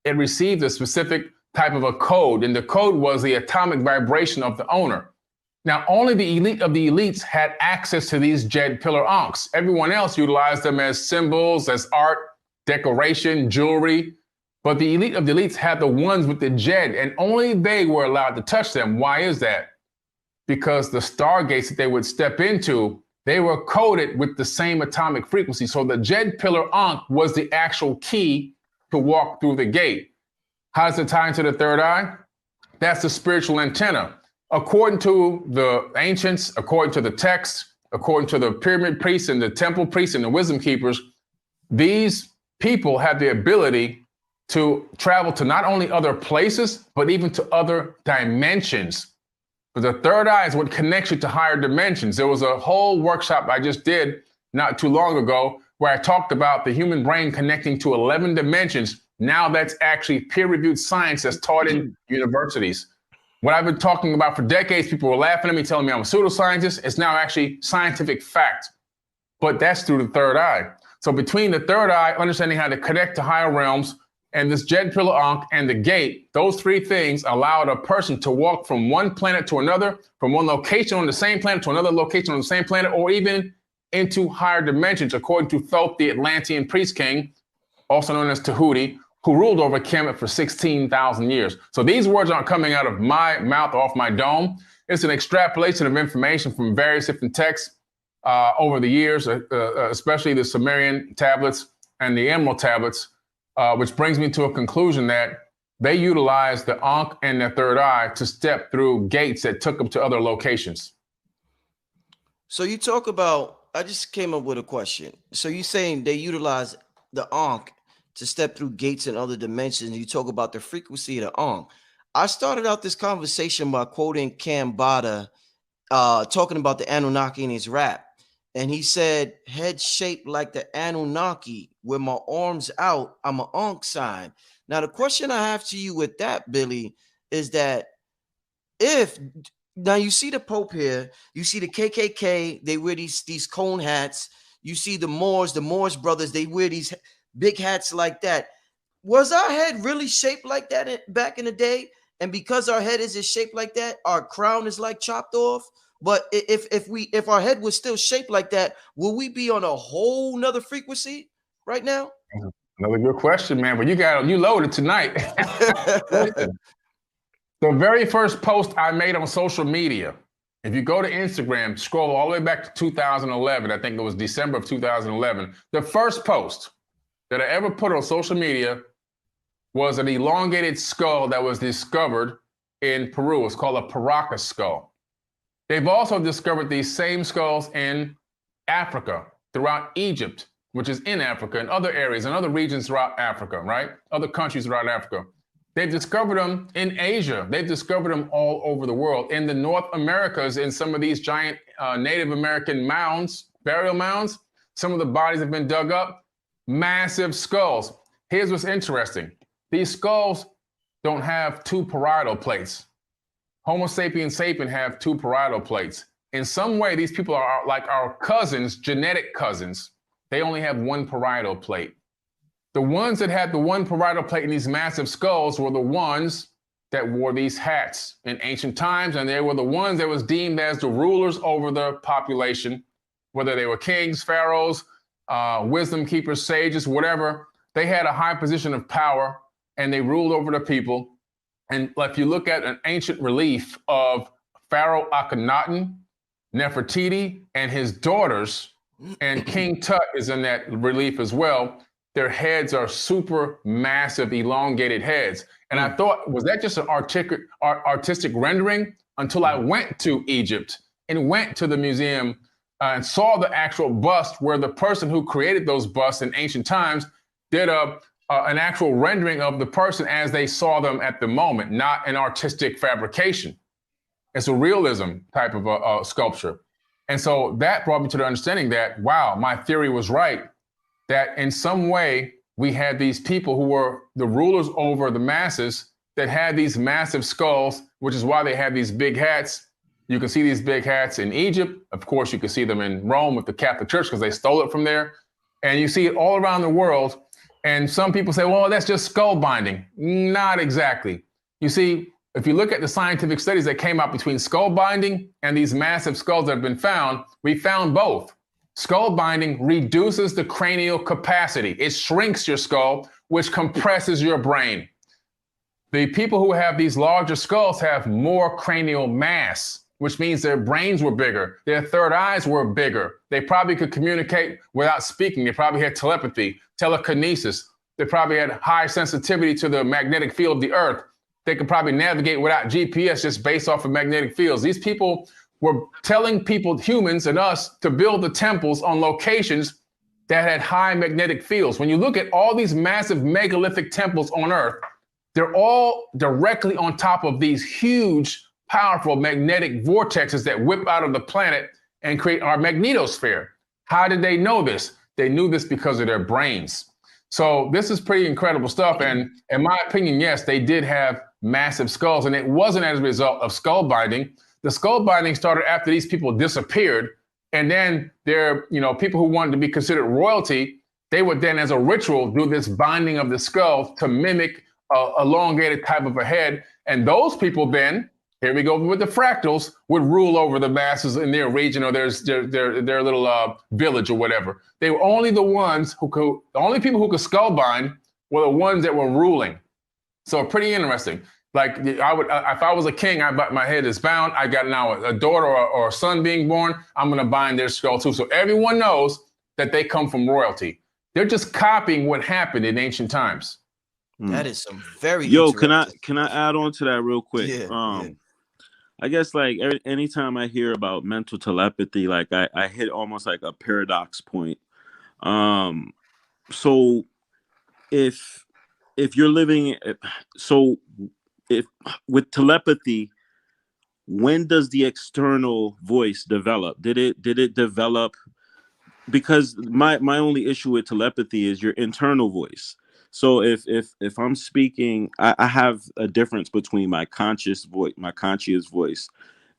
it received a specific type of a code, and the code was the atomic vibration of the owner. Now, only the elite of the elites had access to these Jed pillar Ankhs. Everyone else utilized them as symbols, as art, decoration, jewelry. But the elite of the elites had the ones with the Jed, and only they were allowed to touch them. Why is that? Because the stargates that they would step into, they were coded with the same atomic frequency. So the Jed pillar Ankh was the actual key to walk through the gate. How does it tie into the third eye? That's the spiritual antenna. According to the ancients, according to the text, according to the pyramid priests and the temple priests and the wisdom keepers, these people have the ability to travel to not only other places, but even to other dimensions. But the third eye is what connects you to higher dimensions. There was a whole workshop I just did not too long ago where I talked about the human brain connecting to 11 dimensions. Now that's actually peer-reviewed science that's taught in universities. What I've been talking about for decades, people were laughing at me, telling me I'm a pseudoscientist. It's now actually scientific fact. But that's through the third eye. So between the third eye, understanding how to connect to higher realms, and this Jed pillar Ankh and the gate, those three things allowed a person to walk from one planet to another, from one location on the same planet to another location on the same planet, or even into higher dimensions, according to Thoth, the Atlantean priest king, also known as Tahuti, who ruled over Kemet for 16,000 years. So these words aren't coming out of my mouth or off my dome. It's an extrapolation of information from various different texts over the years, especially the Sumerian tablets and the Emerald tablets, which brings me to a conclusion that they utilized the Ankh and their third eye to step through gates that took them to other locations. So you talk about, I just came up with a question. So you're saying they utilize the Ankh to step through gates and other dimensions. You talk about the frequency of the Ankh. I started out this conversation by quoting Cam Bada, talking about the Anunnaki in his rap. And he said, head shaped like the Anunnaki, with my arms out, I'm an Ankh sign. Now, the question I have to you with that, Billy, is that now you see the Pope here, you see the KKK, they wear these cone hats. You see the Moors brothers, they wear these big hats like that. Was our head really shaped like that back in the day? And because our head is shaped like that, our crown is like chopped off. But if our head was still shaped like that, will we be on a whole nother frequency right now? Another good question, man. But you loaded tonight. Listen, the very first post I made on social media, if you go to Instagram, scroll all the way back to 2011, I think it was December of 2011, the first post that I ever put on social media was an elongated skull that was discovered in Peru. It's called a Paracas skull. They've also discovered these same skulls in Africa, throughout Egypt, which is in Africa, and other areas and other regions throughout Africa, right? Other countries throughout Africa. They've discovered them in Asia. They've discovered them all over the world. In the North Americas, in some of these giant Native American mounds, burial mounds, some of the bodies have been dug up. Massive skulls. Here's what's interesting. These skulls don't have two parietal plates. Homo sapiens sapien have two parietal plates. In some way, these people are like our cousins, genetic cousins. They only have one parietal plate. The ones that had the one parietal plate in these massive skulls were the ones that wore these hats in ancient times, and they were the ones that was deemed as the rulers over the population, whether they were kings, pharaohs, wisdom keepers, sages, whatever. They had a high position of power, and they ruled over the people. And if you look at an ancient relief of Pharaoh Akhenaten, Nefertiti, and his daughters, and King Tut is in that relief as well, their heads are super massive, elongated heads. And I thought, was that just an artistic rendering? Until I went to Egypt and went to the museum and saw the actual bust where the person who created those busts in ancient times did an actual rendering of the person as they saw them at the moment, not an artistic fabrication. It's a realism type of a sculpture. And so that brought me to the understanding that, wow, my theory was right, that in some way we had these people who were the rulers over the masses that had these massive skulls, which is why they had these big hats. You can see these big hats in Egypt. Of course, you can see them in Rome with the Catholic Church because they stole it from there. And you see it all around the world. And some people say, well, that's just skull binding. Not exactly. You see, if you look at the scientific studies that came out between skull binding and these massive skulls that have been found, we found both. Skull binding reduces the cranial capacity. It shrinks your skull, which compresses your brain. The people who have these larger skulls have more cranial mass, which means their brains were bigger. Their third eyes were bigger. They probably could communicate without speaking. They probably had telepathy, telekinesis. They probably had high sensitivity to the magnetic field of the earth. They could probably navigate without GPS just based off of magnetic fields. These people were telling people, humans and us, to build the temples on locations that had high magnetic fields. When you look at all these massive megalithic temples on earth, they're all directly on top of these huge, powerful magnetic vortexes that whip out of the planet and create our magnetosphere. How did they know this? They knew this because of their brains. So this is pretty incredible stuff. And in my opinion, yes, they did have massive skulls, and it wasn't as a result of skull binding. The skull binding started after these people disappeared. And then there, people who wanted to be considered royalty, they would then, as a ritual, do this binding of the skull to mimic elongated type of a head. And those people then, here we go with the fractals, would rule over the masses in their region or their little village or whatever. They were only the ones the only people who could skull bind were the ones that were ruling. So pretty interesting. Like if I was a king, my head is bound. I got now a daughter or a son being born. I'm going to bind their skull too. So everyone knows that they come from royalty. They're just copying what happened in ancient times. That is some very can I add on to that real quick? Yeah. I guess like anytime I hear about mental telepathy, like I hit almost like a paradox point. So if you're living, if with telepathy, when does the external voice develop? Did it develop? Because my only issue with telepathy is your internal voice. So if I'm speaking, I have a difference between my conscious voice,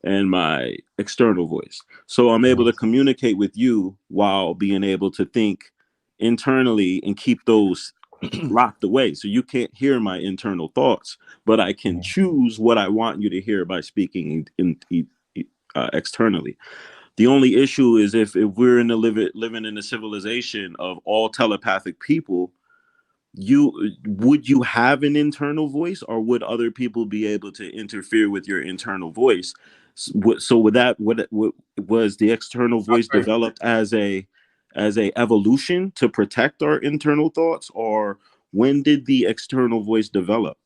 and my external voice. So I'm able to communicate with you while being able to think internally and keep those locked away. So you can't hear my internal thoughts, but I can choose what I want you to hear by speaking externally. The only issue is if we're living in a civilization of all telepathic people, would you have an internal voice, or would other people be able to interfere with your internal voice? So with that, what was the external voice developed as a evolution to protect our internal thoughts, or when did the external voice develop?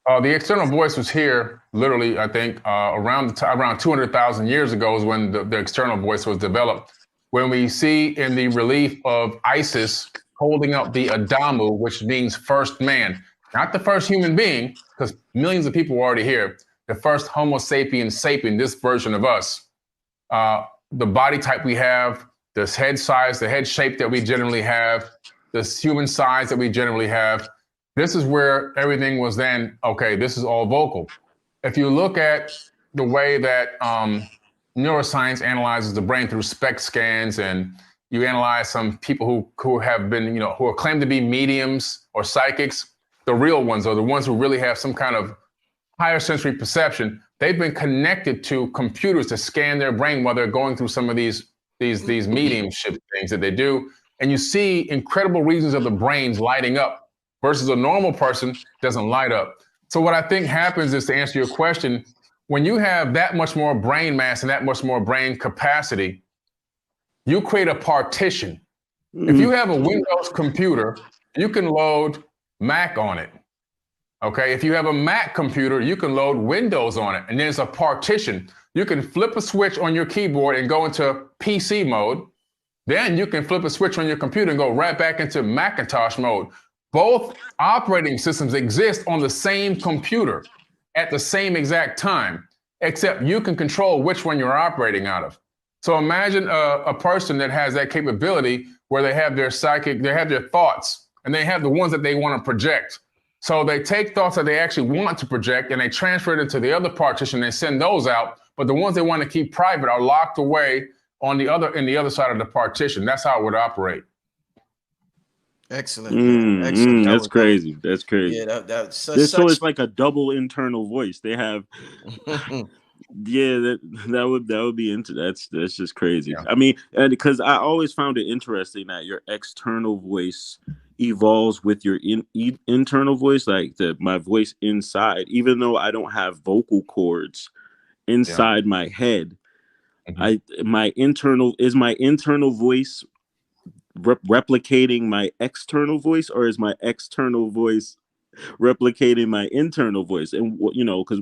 The external voice was here, literally, I think, around 200,000 years ago is when the external voice was developed. When we see in the relief of Isis holding up the Adamu, which means first man, not the first human being, because millions of people were already here, the first Homo sapiens sapien, this version of us. The body type we have, this head size, the head shape that we generally have, this human size that we generally have. This is where everything was then, okay, this is all vocal. If you look at the way that neuroscience analyzes the brain through SPECT scans, and you analyze some people who have been, who are claimed to be mediums or psychics, the real ones, or the ones who really have some kind of higher sensory perception, they've been connected to computers to scan their brain while they're going through some of these mediumship things that they do. And you see incredible regions of the brains lighting up versus a normal person doesn't light up. So what I think happens is, to answer your question, when you have that much more brain mass and that much more brain capacity, you create a partition. If you have a Windows computer, you can load Mac on it. Okay, if you have a Mac computer, you can load Windows on it, and there's a partition. You can flip a switch on your keyboard and go into PC mode. Then you can flip a switch on your computer and go right back into Macintosh mode. Both operating systems exist on the same computer at the same exact time, except you can control which one you're operating out of. So imagine a person that has that capability where they have their psychic, they have their thoughts, and they have the ones that they want to project. So they take thoughts that they actually want to project and they transfer it into the other partition and send those out. But the ones they want to keep private are locked away in the other side of the partition. That's how it would operate. Excellent. Excellent. That's crazy. That's crazy. Yeah, that's so it's like a double internal voice. They have yeah, that would be into that's just crazy. Yeah. I mean, because I always found it interesting that your external voice evolves with your internal voice, like my voice inside, even though I don't have vocal cords inside my head. My internal voice replicating my external voice, or is my external voice replicating my internal voice? And because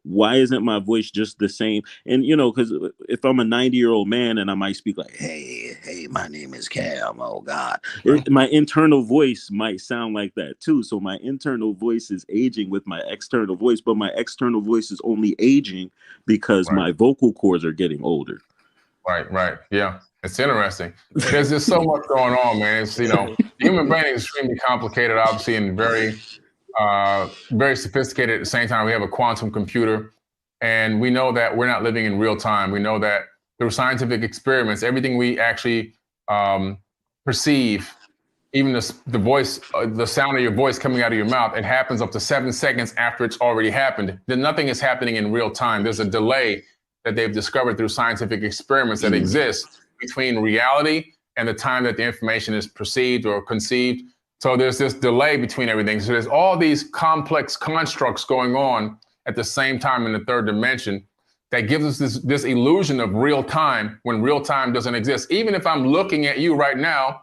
why isn't my voice just the same? And because if I'm a 90-year-old man and I might speak like, hey, my name is Cam, oh God, my internal voice might sound like that too. So my internal voice is aging with my external voice, but my external voice is only aging because my vocal cords are getting older. Right. Yeah. It's interesting. There's just so much going on, man. It's, the human brain is extremely complicated, obviously, and very, very sophisticated. At the same time, we have a quantum computer, and we know that we're not living in real time. We know that through scientific experiments, everything we actually perceive, even the voice, the sound of your voice coming out of your mouth, it happens up to 7 seconds after it's already happened. Then nothing is happening in real time. There's a delay that they've discovered through scientific experiments that exists between reality and the time that the information is perceived or conceived. So there's this delay between everything. So there's all these complex constructs going on at the same time in the third dimension that gives us this illusion of real time when real time doesn't exist. Even if I'm looking at you right now,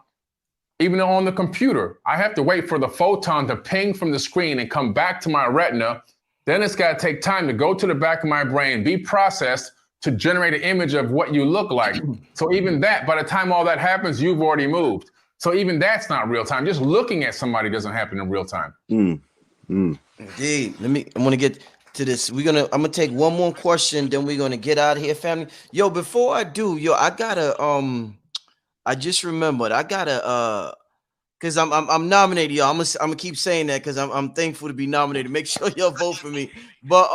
even on the computer, I have to wait for the photon to ping from the screen and come back to my retina. Then it's got to take time to go to the back of my brain, be processed to generate an image of what you look like. So even that, by the time all that happens, you've already moved. So even that's not real time. Just looking at somebody doesn't happen in real time. Indeed. I want to get to this. I'm gonna take one more question, then we're gonna get out of here, family. Yo, before I do, I gotta I just remembered because I'm nominated, y'all. I'm gonna keep saying that because I'm thankful to be nominated. Make sure y'all vote for me. But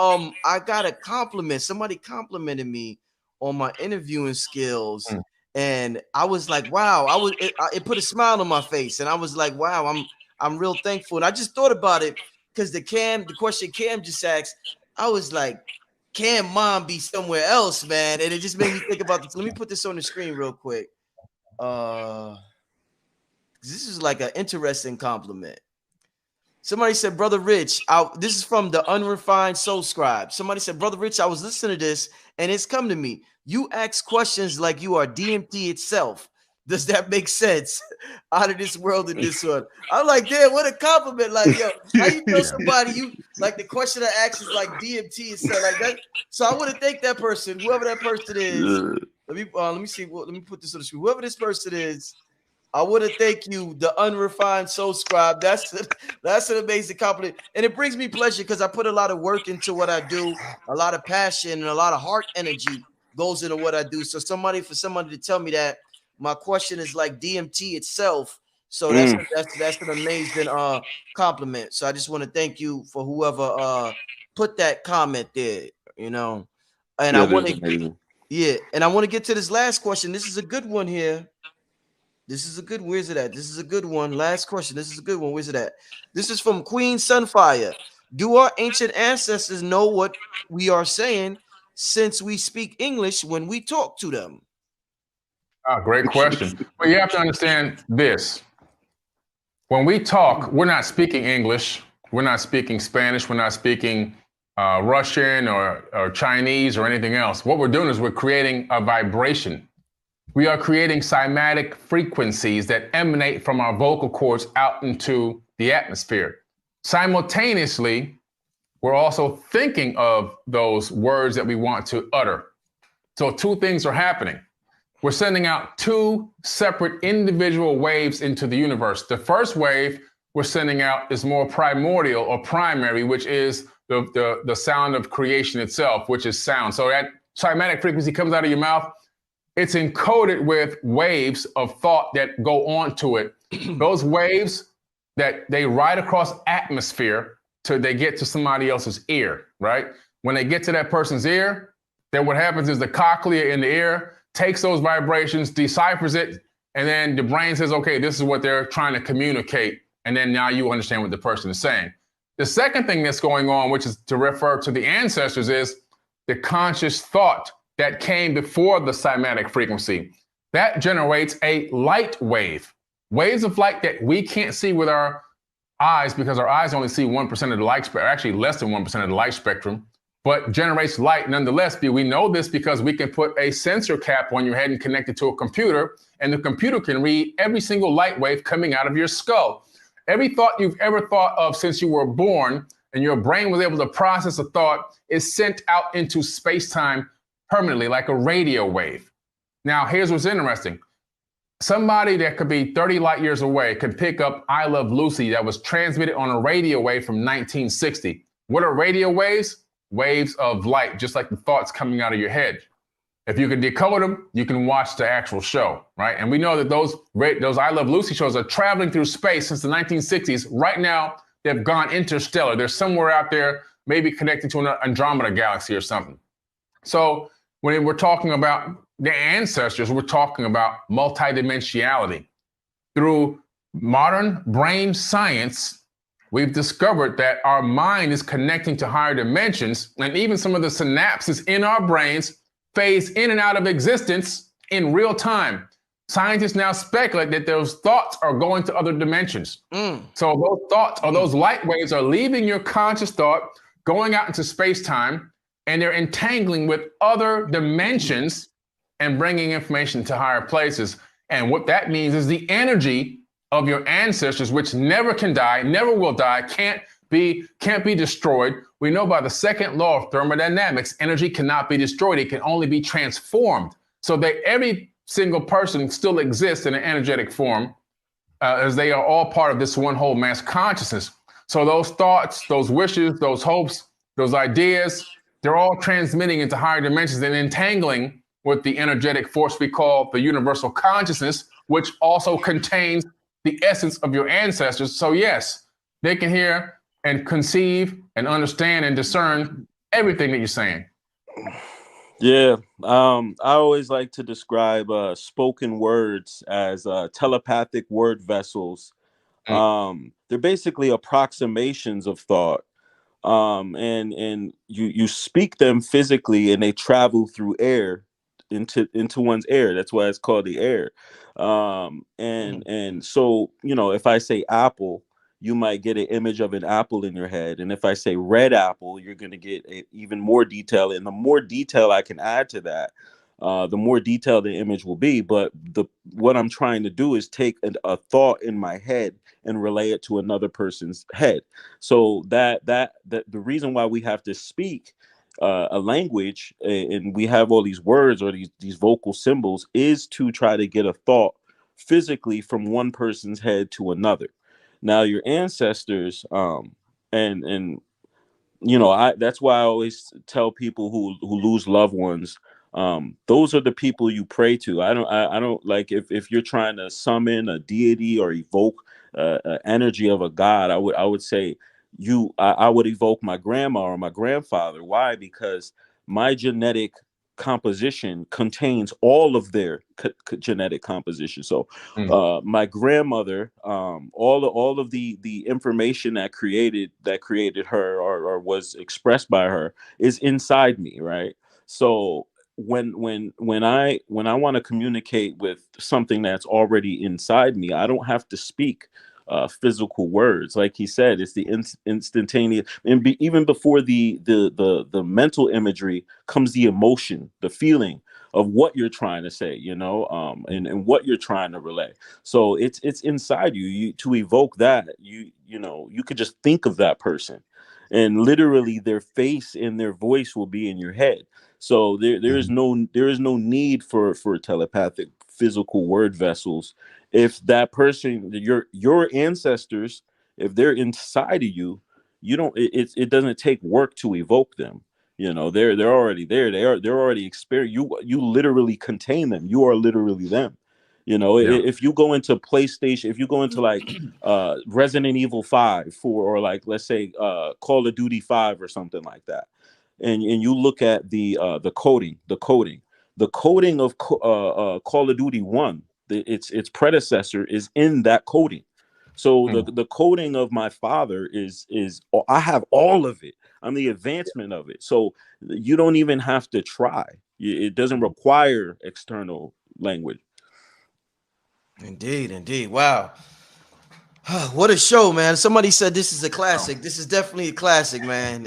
I got a compliment. Somebody complimented me on my interviewing skills, and I was like, wow. It put a smile on my face, and I was like, wow. I'm real thankful. And I just thought about it because the question Cam just asked, I was like, Cam mom be somewhere else, man, and it just made me think about this. Let me put this on the screen real quick. This is like an interesting compliment. Somebody said, Brother Rich, this is from the Unrefined Soul Scribe. Somebody said, Brother Rich, I was listening to this and it's come to me. You ask questions like you are DMT itself. Does that make sense? Out of this world in this one. I'm like, damn, what a compliment. Like, yo, how you know somebody, you like the question I asked is like DMT itself, like that. So I want to thank that person, whoever that person is. Let me see. Let me put this on the screen. Whoever this person is, I want to thank you, the Unrefined Soul Scribe. That's an amazing compliment. And it brings me pleasure because I put a lot of work into what I do, a lot of passion and a lot of heart energy goes into what I do. So for somebody to tell me that my question is like DMT itself. So that's an amazing compliment. So I just want to thank you for whoever put that comment there, And I want to get to this last question. This is a good one here. Where's it at? This is a good one. Last question. This is a good one. Where's it at? This is from Queen Sunfire. Do our ancient ancestors know what we are saying since we speak English when we talk to them? Great question. Well, you have to understand this. When we talk, we're not speaking English. We're not speaking Spanish. We're not speaking Russian or Chinese or anything else. What we're doing is we're creating a vibration. we are creating cymatic frequencies that emanate from our vocal cords out into the atmosphere. Simultaneously, we're also thinking of those words that we want to utter. So two things are happening. We're sending out two separate individual waves into the universe. The first wave we're sending out is more primordial or primary, which is the sound of creation itself, which is sound. So that cymatic frequency comes out of your mouth. It's encoded with waves of thought that go onto it. Those waves that they ride across atmosphere till they get to somebody else's ear, right? When they get to that person's ear, then what happens is the cochlea in the ear takes those vibrations, deciphers it, and then the brain says, okay, this is what they're trying to communicate. And then now you understand what the person is saying. The second thing that's going on, which is to refer to the ancestors, is the conscious thought that came before the cymatic frequency. That generates a light wave. Waves of light that we can't see with our eyes because our eyes only see 1% of the light spectrum, actually less than 1% of the light spectrum, but generates light nonetheless. We know this because we can put a sensor cap on your head and connect it to a computer, and the computer can read every single light wave coming out of your skull. Every thought you've ever thought of since you were born and your brain was able to process a thought is sent out into space-time permanently, like a radio wave. Now, here's what's interesting. Somebody that could be 30 light years away could pick up I Love Lucy that was transmitted on a radio wave from 1960. What are radio waves? Waves of light, just like the thoughts coming out of your head. If you can decode them, you can watch the actual show, right? And we know that those I Love Lucy shows are traveling through space since the 1960s. Right now, they've gone interstellar. They're somewhere out there, maybe connected to an Andromeda galaxy or something. So when we're talking about the ancestors, we're talking about multidimensionality. Through modern brain science, we've discovered that our mind is connecting to higher dimensions, and even some of the synapses in our brains phase in and out of existence in real time. Scientists now speculate that those thoughts are going to other dimensions. So those thoughts or those light waves are leaving your conscious thought, going out into space-time, and they're entangling with other dimensions and bringing information to higher places. And what that means is the energy of your ancestors, which never can die, never will die, can't be destroyed. We know by the second law of thermodynamics, energy cannot be destroyed. It can only be transformed. So that every single person still exists in an energetic form, as they are all part of this one whole mass consciousness. So those thoughts, those wishes, those hopes, those ideas, they're all transmitting into higher dimensions and entangling with the energetic force we call the universal consciousness, which also contains the essence of your ancestors. So yes, they can hear and conceive and understand and discern everything that you're saying. Yeah, I always like to describe spoken words as telepathic word vessels. They're basically approximations of thought. And you speak them physically, and they travel through air into one's air. That's why it's called the air. And so, you know, if I say apple, you might get an image of an apple in your head, and if I say red apple, you're going to get even more detail. And the more detail I can add to that, the more detailed the image will be. But what I'm trying to do is take a thought in my head and relay it to another person's head. So that the reason why we have to speak a language, and we have all these words or these vocal symbols, is to try to get a thought physically from one person's head to another. Now your ancestors, and you know, that's why I always tell people who lose loved ones, those are the people you pray to. I don't like, if you're trying to summon a deity or evoke energy of a god, I would say I would evoke my grandma or my grandfather. Why? Because my genetic composition contains all of their genetic composition. So my grandmother, all of the information that created her or was expressed by her is inside me, right? So when I want to communicate with something that's already inside me, I don't have to speak physical words. Like he said, it's the instantaneous, and even before the mental imagery comes the emotion, the feeling what you're trying to say, you know, and what you're trying to relay. So it's inside you. You to evoke that, you know, you could just think of that person, and literally their face and their voice will be in your head. So there is no need for telepathic physical word vessels. If that person, your ancestors, if they're inside of you, you don't it doesn't take work to evoke them. You know, they're already there. They're already experienced. You literally contain them. You are literally them. You know, Yeah. if you go into PlayStation, if you go into like Resident Evil 5 or like let's say Call of Duty 5 or something like that, and you look at the coding of Call of Duty 1, its predecessor is in that coding. So the coding of my father is I have all of it. I'm the advancement of it. So you don't even have to try. It doesn't require external language. Indeed, indeed. Wow. What a show, man. Somebody said this is a classic. This is definitely a classic, man.